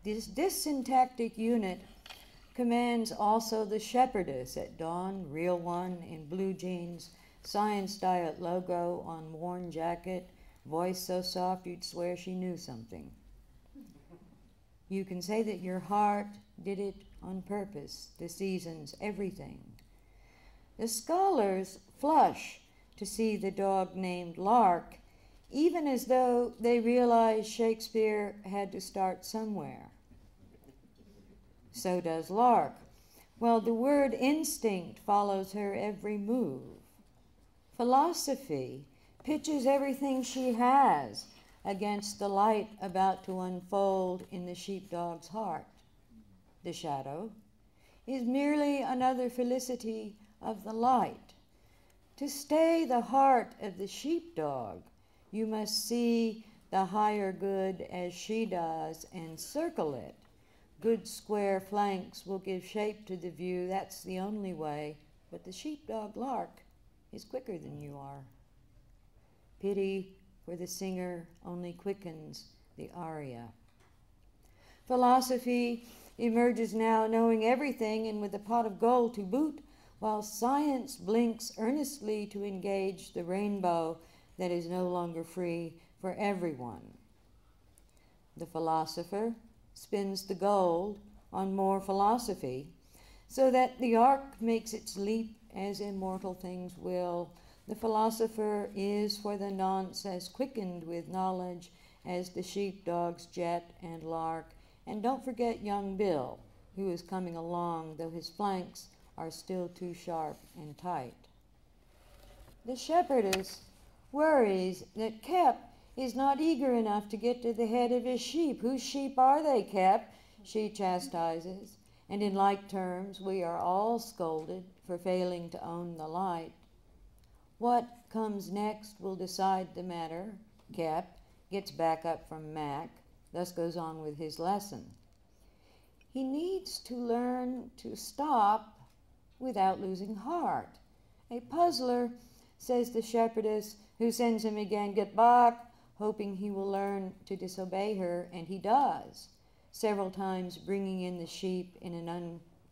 This syntactic unit commands also the shepherdess at dawn, real one in blue jeans, Science Diet logo on worn jacket, voice so soft you'd swear she knew something. You can say that your heart did it on purpose, the seasons, everything. The scholars flush to see the dog named Lark, even as though they realize Shakespeare had to start somewhere. So does Lark. Well, the word instinct follows her every move. Philosophy pitches everything she has against the light about to unfold in the sheepdog's heart. The shadow is merely another felicity of the light. To stay the heart of the sheepdog, you must see the higher good as she does and circle it. Good square flanks will give shape to the view, that's the only way, but the sheepdog Lark is quicker than you are. Pity for the singer only quickens the aria. Philosophy emerges now knowing everything and with a pot of gold to boot, while science blinks earnestly to engage the rainbow that is no longer free for everyone. The philosopher spins the gold on more philosophy, so that the arc makes its leap as immortal things will. The philosopher is for the nonce as quickened with knowledge as the sheepdogs Jet and Lark. And don't forget young Bill, who is coming along, though his flanks are still too sharp and tight. The shepherdess worries that Kep is not eager enough to get to the head of his sheep. Whose sheep are they, Kep? She chastises. And in like terms, we are all scolded for failing to own the light. What comes next will decide the matter. Kep gets back up from Mac, thus goes on with his lesson. He needs to learn to stop without losing heart. A puzzler, says the shepherdess, who sends him again, get back, hoping he will learn to disobey her, and he does, several times bringing in the sheep in an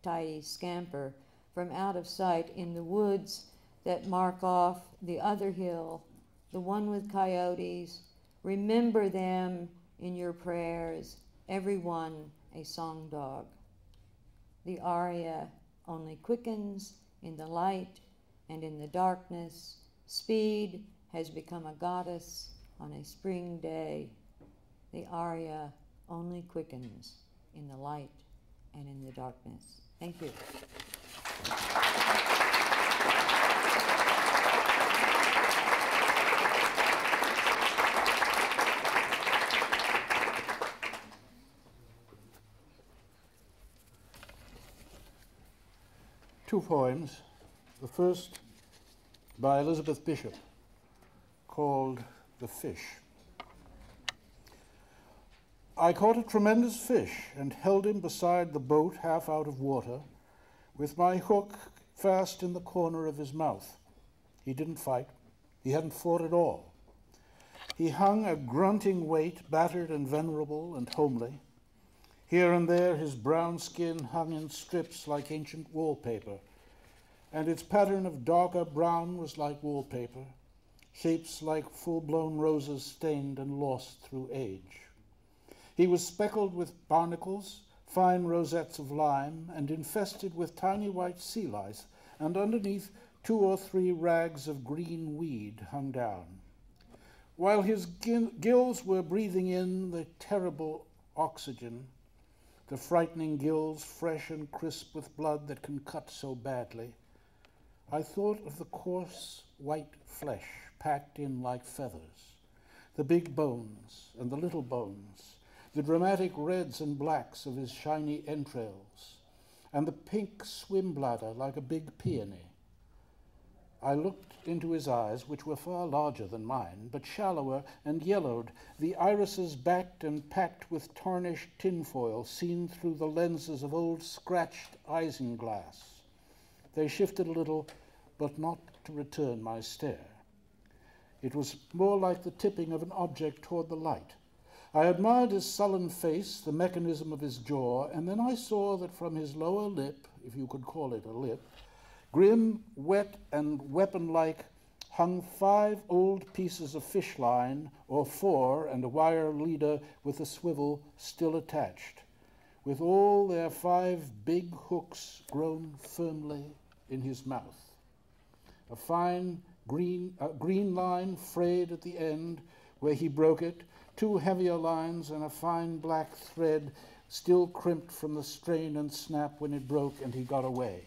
untidy scamper from out of sight in the woods that mark off the other hill, the one with coyotes. Remember them in your prayers, every one a song dog. The aria only quickens in the light and in the darkness. Speed has become a goddess on a spring day. The aria only quickens in the light and in the darkness. Thank you.
Two poems. The first by Elizabeth Bishop, called The Fish. I caught a tremendous fish and held him beside the boat half out of water with my hook fast in the corner of his mouth. He didn't fight. He hadn't fought at all. He hung a grunting weight, battered and venerable and homely. Here and there his brown skin hung in strips like ancient wallpaper, and its pattern of darker brown was like wallpaper. shapes like full-blown roses stained and lost through age. He was speckled with barnacles, fine rosettes of lime, and infested with tiny white sea lice, and underneath 2 or 3 rags of green weed hung down. While his gills were breathing in the terrible oxygen, the frightening gills fresh and crisp with blood that can cut so badly, I thought of the coarse white flesh packed in like feathers, the big bones and the little bones, the dramatic reds and blacks of his shiny entrails, and the pink swim bladder like a big peony. I looked into his eyes, which were far larger than mine, but shallower and yellowed, the irises backed and packed with tarnished tinfoil seen through the lenses of old scratched isinglass. They shifted a little, but not to return my stare. It was more like the tipping of an object toward the light. I admired his sullen face, the mechanism of his jaw, and then I saw that from his lower lip, if you could call it a lip, grim, wet, and weapon-like, hung 5 old pieces of fish line, or 4, and a wire leader with a swivel still attached, with all their 5 big hooks grown firmly in his mouth. A fine green line frayed at the end where he broke it, 2 heavier lines, and a fine black thread still crimped from the strain and snap when it broke and he got away.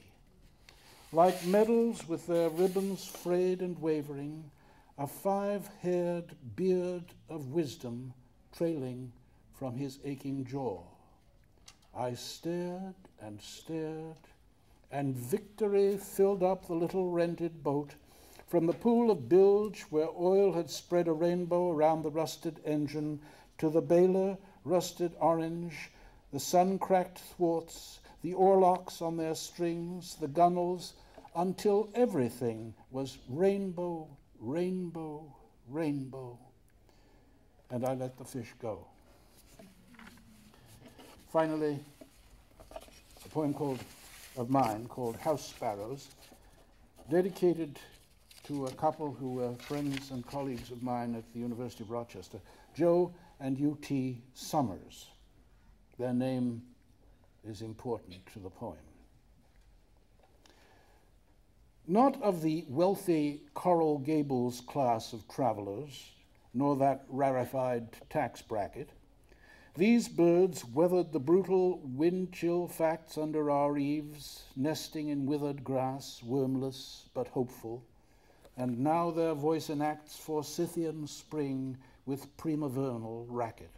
Like medals with their ribbons frayed and wavering, a 5-haired beard of wisdom trailing from his aching jaw. I stared, and victory filled up the little rented boat. From the pool of bilge where oil had spread a rainbow around the rusted engine, to the bailer, rusted orange, the sun-cracked thwarts, the oarlocks on their strings, the gunwales, until everything was rainbow, rainbow, rainbow. And I let the fish go. Finally, a poem of mine called House Sparrows, dedicated to a couple who were friends and colleagues of mine at the University of Rochester, Joe and U.T. Summers. Their name is important to the poem. Not of the wealthy Coral Gables class of travelers, nor that rarefied tax bracket, these birds weathered the brutal wind-chill facts under our eaves, nesting in withered grass, wormless but hopeful, and now their voice enacts forsythian spring with primavernal racket.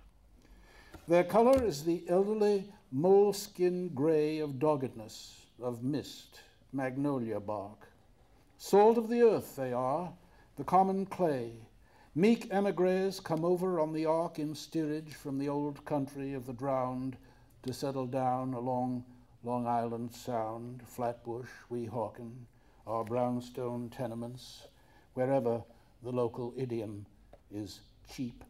Their color is the elderly moleskin gray of doggedness, of mist, magnolia bark. Salt of the earth they are, the common clay. Meek emigres come over on the ark in steerage from the old country of the drowned to settle down along Long Island Sound, Flatbush, Weehawken, our brownstone tenements, wherever the local idiom is cheap.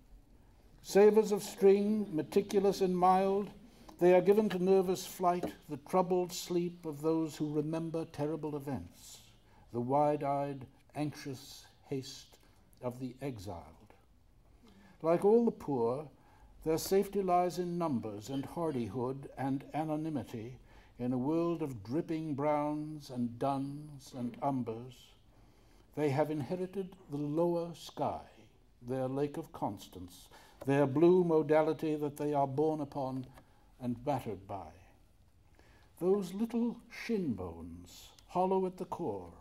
Savors of string, meticulous and mild, they are given to nervous flight, the troubled sleep of those who remember terrible events, the wide-eyed, anxious haste of the exiled. Like all the poor, their safety lies in numbers and hardihood and anonymity in a world of dripping browns and duns and umbers. They have inherited the lower sky, their lake of constance, their blue modality that they are born upon and battered by. Those little shin bones, hollow at the core,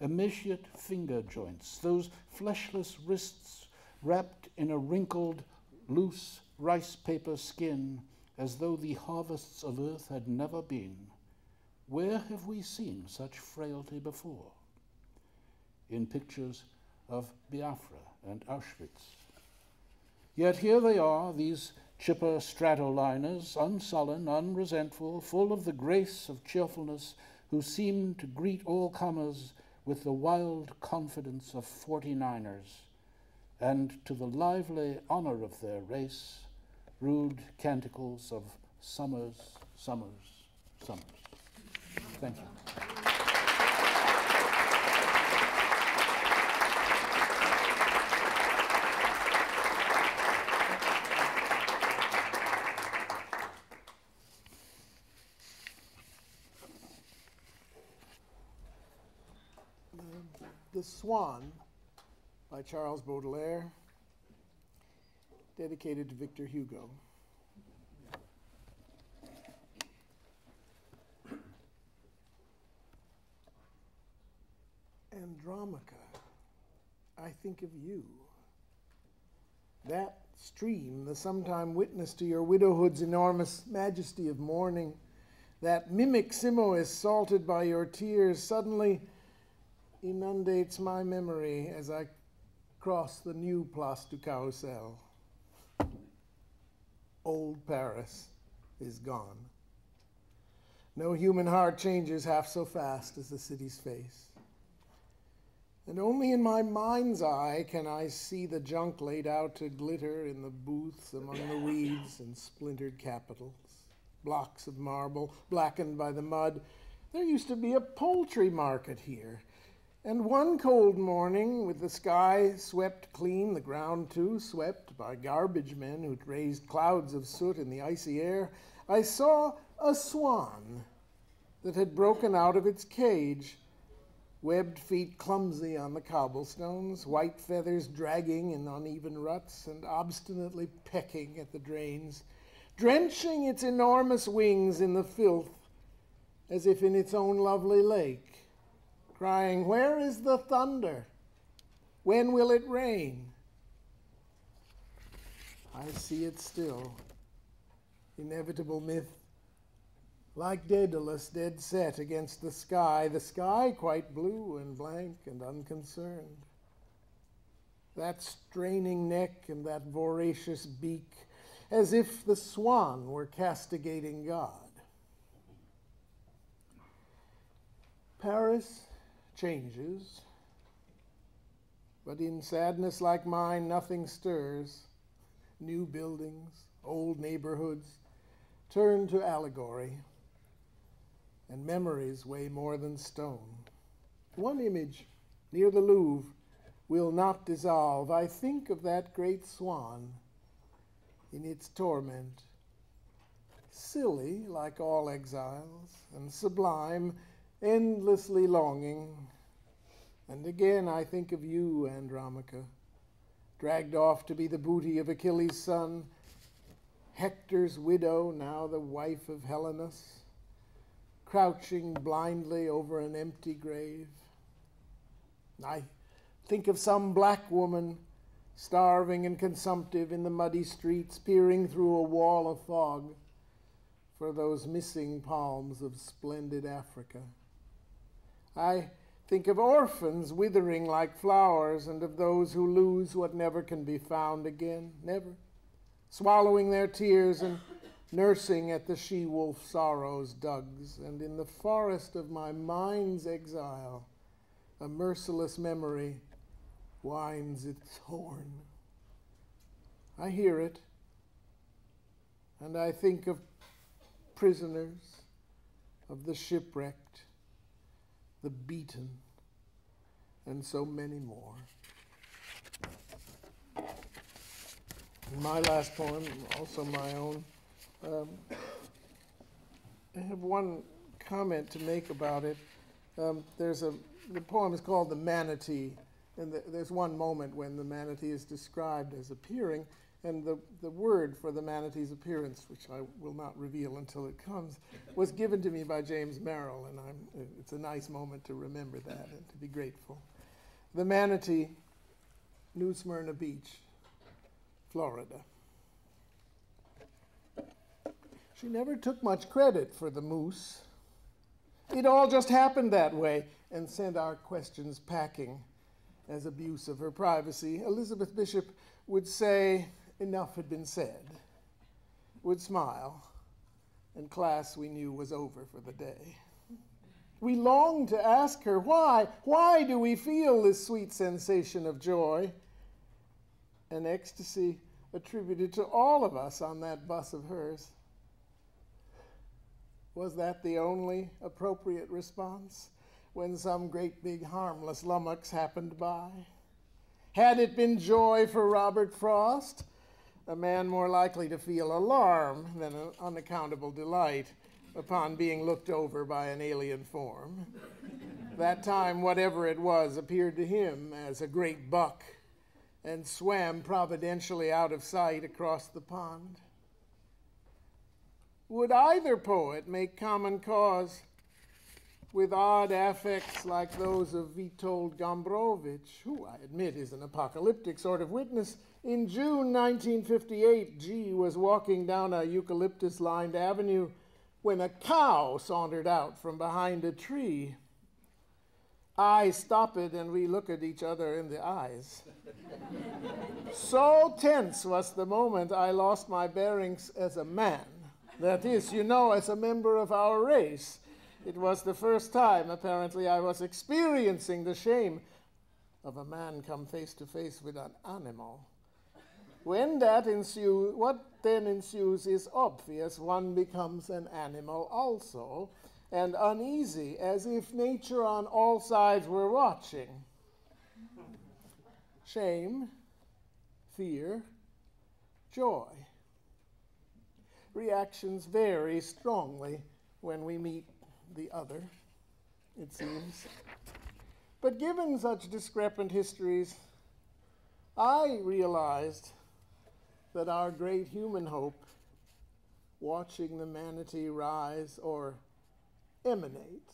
emaciate finger joints, those fleshless wrists wrapped in a wrinkled, loose rice paper skin as though the harvests of earth had never been. Where have we seen such frailty before? In pictures of Biafra and Auschwitz. Yet here they are, these chipper stratoliners, unsullen, unresentful, full of the grace of cheerfulness, who seem to greet all comers with the wild confidence of 49ers, and to the lively honor of their race, rude canticles of summers, summers, summers. Thank you.
The Swan by Charles Baudelaire, dedicated to Victor Hugo. Andromaca, I think of you. That stream, the sometime witness to your widowhood's enormous majesty of mourning, that mimic Simois salted by your tears, suddenly inundates my memory as I cross the new Place du Carrousel. Old Paris is gone. No human heart changes half so fast as the city's face. And only in my mind's eye can I see the junk laid out to glitter in the booths among the weeds and splintered capitals. Blocks of marble, blackened by the mud. There used to be a poultry market here. And one cold morning, with the sky swept clean, the ground too swept by garbage men who'd raised clouds of soot in the icy air, I saw a swan that had broken out of its cage, webbed feet clumsy on the cobblestones, white feathers dragging in uneven ruts and obstinately pecking at the drains, drenching its enormous wings in the filth as if in its own lovely lake, crying, "Where is the thunder? When will it rain?" I see it still, inevitable myth, like Daedalus dead set against the sky quite blue and blank and unconcerned. That straining neck and that voracious beak, as if the swan were castigating God. Paris changes, but in sadness like mine, nothing stirs. New buildings, old neighborhoods, turn to allegory, and memories weigh more than stone. One image near the Louvre will not dissolve. I think of that great swan in its torment, silly like all exiles, and sublime, endlessly longing. And again I think of you, Andromaca, dragged off to be the booty of Achilles' son, Hector's widow, now the wife of Helenus, crouching blindly over an empty grave. I think of some black woman, starving and consumptive in the muddy streets, peering through a wall of fog for those missing palms of splendid Africa. I think of orphans withering like flowers, and of those who lose what never can be found again, never, swallowing their tears and nursing at the she-wolf sorrow's dugs. And in the forest of my mind's exile, a merciless memory winds its horn. I hear it, and I think of prisoners, of the shipwrecked, the beaten, and so many more. And my last poem, also my own, I have one comment to make about it. The poem is called The Manatee, and there's one moment when the manatee is described as appearing, and the word for the manatee's appearance, which I will not reveal until it comes, was given to me by James Merrill, and it's a nice moment to remember that and to be grateful. The Manatee, New Smyrna Beach, Florida. She never took much credit for the moose. It all just happened that way, and sent our questions packing as abuse of her privacy. Elizabeth Bishop would say enough had been said, would smile, and class we knew was over for the day. We longed to ask her why. Why do we feel this sweet sensation of joy? An ecstasy attributed to all of us on that bus of hers. Was that the only appropriate response when some great big harmless lummox happened by? Had it been joy for Robert Frost, a man more likely to feel alarm than an unaccountable delight upon being looked over by an alien form? That time, whatever it was, appeared to him as a great buck and swam providentially out of sight across the pond. Would either poet make common cause with odd affects like those of Witold Gombrowicz, who I admit is an apocalyptic sort of witness? In June 1958, G was walking down a eucalyptus-lined avenue when a cow sauntered out from behind a tree. I stop it and we look at each other in the eyes. So tense was the moment I lost my bearings as a man. That is, as a member of our race. It was the first time, apparently, I was experiencing the shame of a man come face to face with an animal. When that ensues, what then ensues is obvious. One becomes an animal also, and uneasy, as if nature on all sides were watching. Shame, fear, joy. Reactions vary strongly when we meet the other, it seems. But given such discrepant histories, I realized that our great human hope, watching the manatee rise or emanate,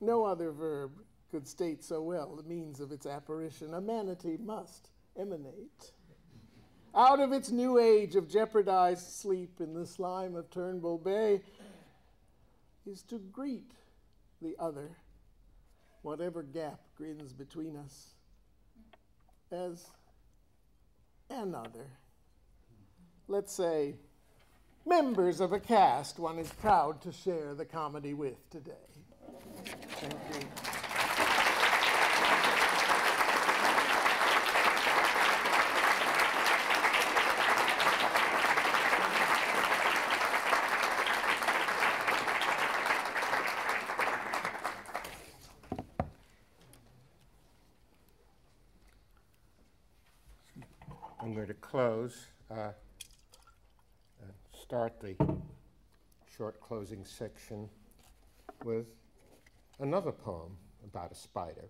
no other verb could state so well the means of its apparition. A manatee must emanate out of its new age of jeopardized sleep in the slime of Turnbull Bay, is to greet the other, whatever gap grins between us, as another. Let's say, members of a cast one is proud to share the comedy with today. Thank you.
I'm going to close, start the short closing section with another poem about a spider.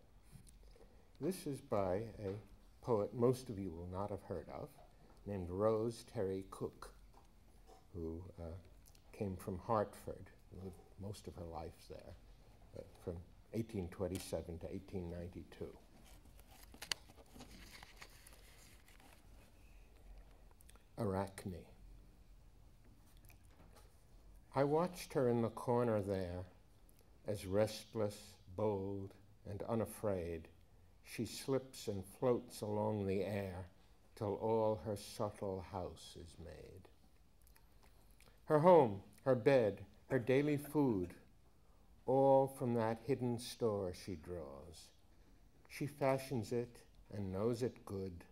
This is by a poet most of you will not have heard of, named Rose Terry Cook, who came from Hartford, lived most of her life there, from 1827 to 1892. Arachne. I watched her in the corner there, as restless, bold, and unafraid, she slips and floats along the air till all her subtle house is made. Her home, her bed, her daily food, all from that hidden store she draws. She fashions it and knows it good,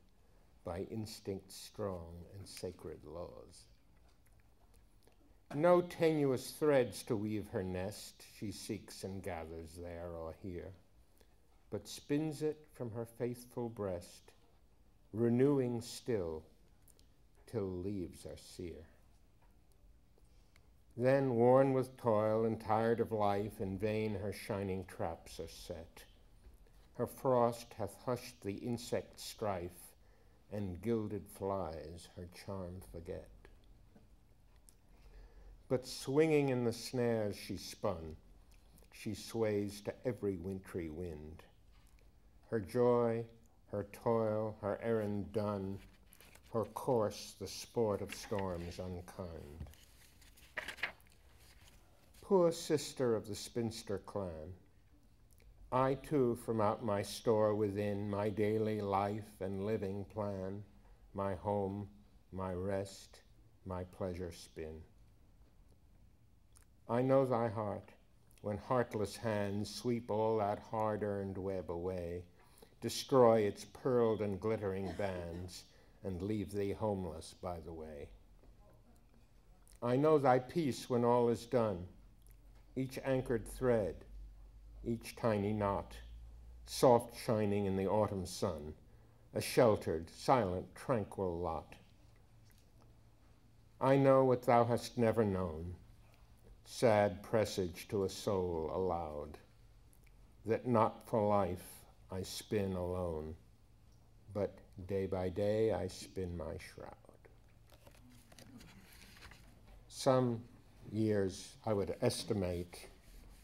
by instinct strong and sacred laws. No tenuous threads to weave her nest she seeks and gathers there or here, but spins it from her faithful breast, renewing still till leaves are sere. Then, worn with toil and tired of life, in vain her shining traps are set. Her frost hath hushed the insect strife, and gilded flies her charm forget. But swinging in the snares she spun, she sways to every wintry wind. Her joy, her toil, her errand done, her course the sport of storms unkind. Poor sister of the spinster clan, I too from out my store within my daily life and living plan, my home, my rest, my pleasure spin. I know thy heart, when heartless hands sweep all that hard-earned web away, destroy its pearled and glittering bands, and leave thee homeless by the way. I know thy peace when all is done, each anchored thread, each tiny knot, soft shining in the autumn sun, a sheltered, silent, tranquil lot. I know what thou hast never known, sad presage to a soul aloud. that not for life I spin alone, but day by day I spin my shroud. Some years, I would estimate,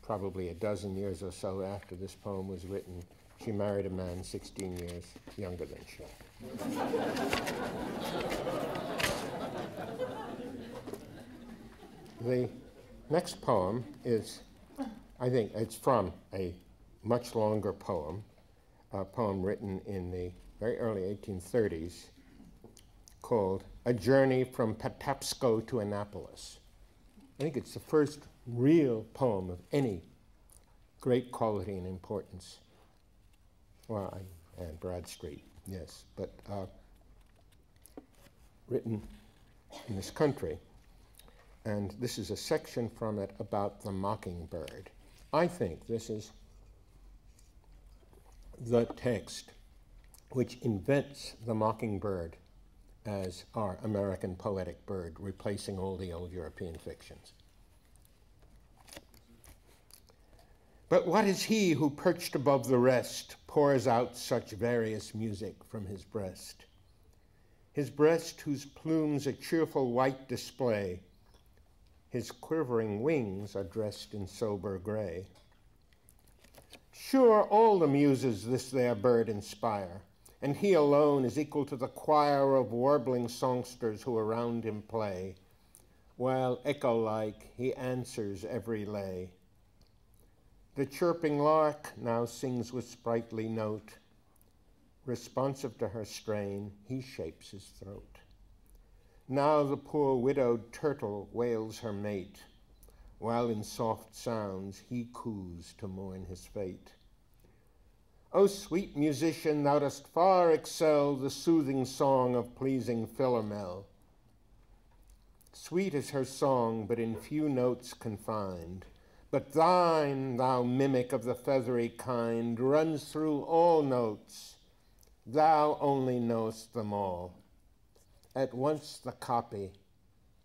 probably a dozen years or so after this poem was written, she married a man 16 years younger than she. The next poem is, I think it's from a much longer poem, a poem written in the very early 1830s called A Journey from Patapsco to Annapolis. I think it's the first real poem of any great quality and importance. Well, and Bradstreet, yes, but written in this country. And this is a section from it about the mockingbird. I think this is the text which invents the mockingbird as our American poetic bird, replacing all the old European fictions. But what is he who, perched above the rest, pours out such various music from his breast? His breast whose plumes a cheerful white display, his quivering wings are dressed in sober gray. Sure, all the muses this their bird inspire, and he alone is equal to the choir of warbling songsters who around him play, while echo-like he answers every lay. The chirping lark now sings with sprightly note. Responsive to her strain, he shapes his throat. Now the poor widowed turtle wails her mate, while in soft sounds he coos to mourn his fate. O sweet musician, thou dost far excel the soothing song of pleasing Philomel. Sweet is her song, but in few notes confined, but thine, thou mimic of the feathery kind, runs through all notes. Thou only knowest them all, at once the copy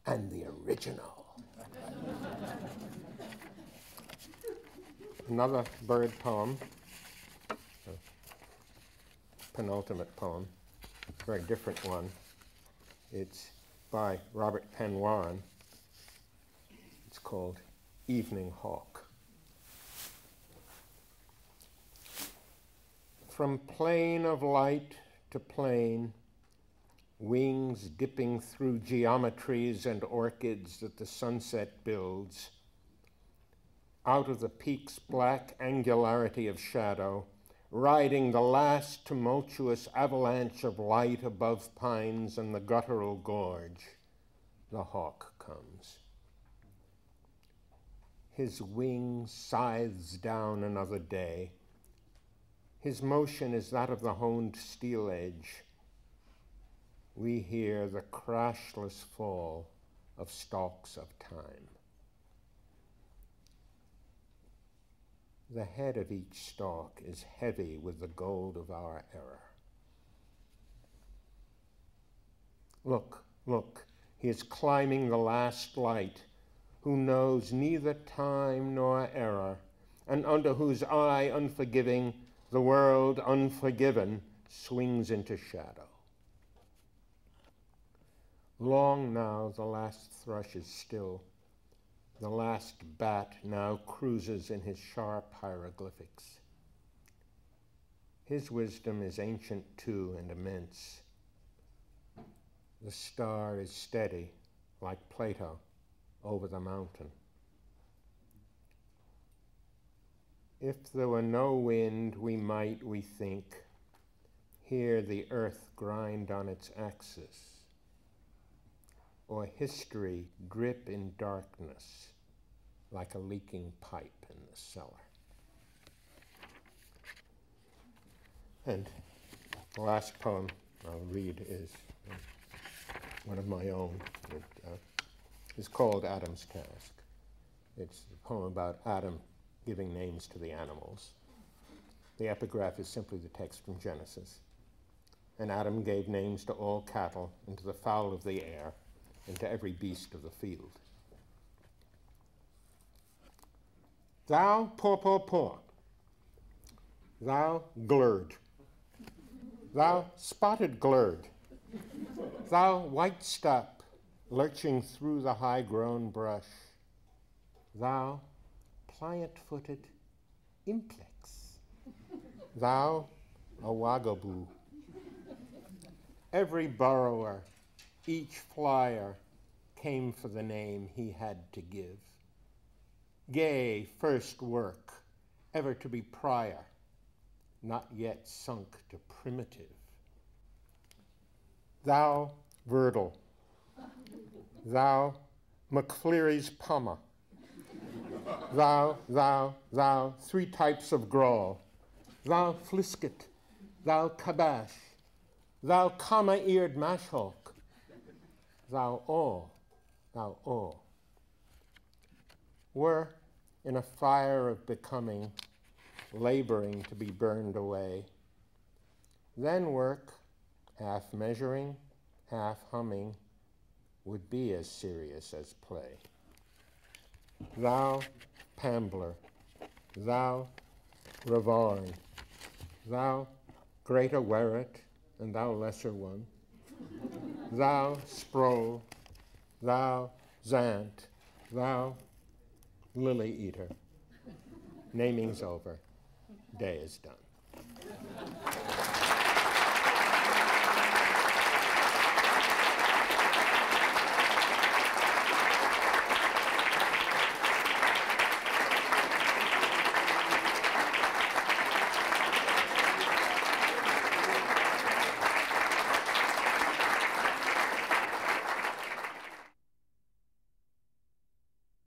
and the original. Another bird poem, penultimate poem, a very different one. It's by Robert Penn Warren. It's called Evening Hawk. From plane of light to plane, wings dipping through geometries and orchids that the sunset builds, out of the peak's black angularity of shadow, riding the last tumultuous avalanche of light above pines and the guttural gorge, the hawk comes. His wing scythes down another day. His motion is that of the honed steel edge. We hear the crashless fall of stalks of time. The head of each stalk is heavy with the gold of our error. Look, look, he is climbing the last light, who knows neither time nor error, and under whose eye unforgiving the world unforgiven swings into shadow. Long now the last thrush is still. The last bat now cruises in his sharp hieroglyphics. His wisdom is ancient too and immense. The star is steady, like Plato, over the mountain. If there were no wind, we might, we think, hear the earth grind on its axis, or history drip in darkness like a leaking pipe in the cellar. And the last poem I'll read is one of my own. It is called Adam's Task. It's a poem about Adam giving names to the animals. The epigraph is simply the text from Genesis. And Adam gave names to all cattle, and to the fowl of the air, and to every beast of the field. Thou, paw, paw, paw, thou glurd, thou spotted glurd, thou white step lurching through the high-grown brush, thou pliant-footed implex, thou a wagaboo. Every burrower, each flyer, came for the name he had to give. Gay first work, ever to be prior, not yet sunk to primitive. Thou Verdle, thou McFleary's Pumma, thou, three types of grawl, thou Flisket, thou Kabash, thou comma-eared mashhawk, thou all, were in a fire of becoming, laboring to be burned away. Then work, half measuring, half humming, would be as serious as play. Thou Pambler, thou Ravarn, thou greater Weret, and thou lesser one, thou Sproul, thou Zant, thou Lily Eater. Naming's over. Day is done.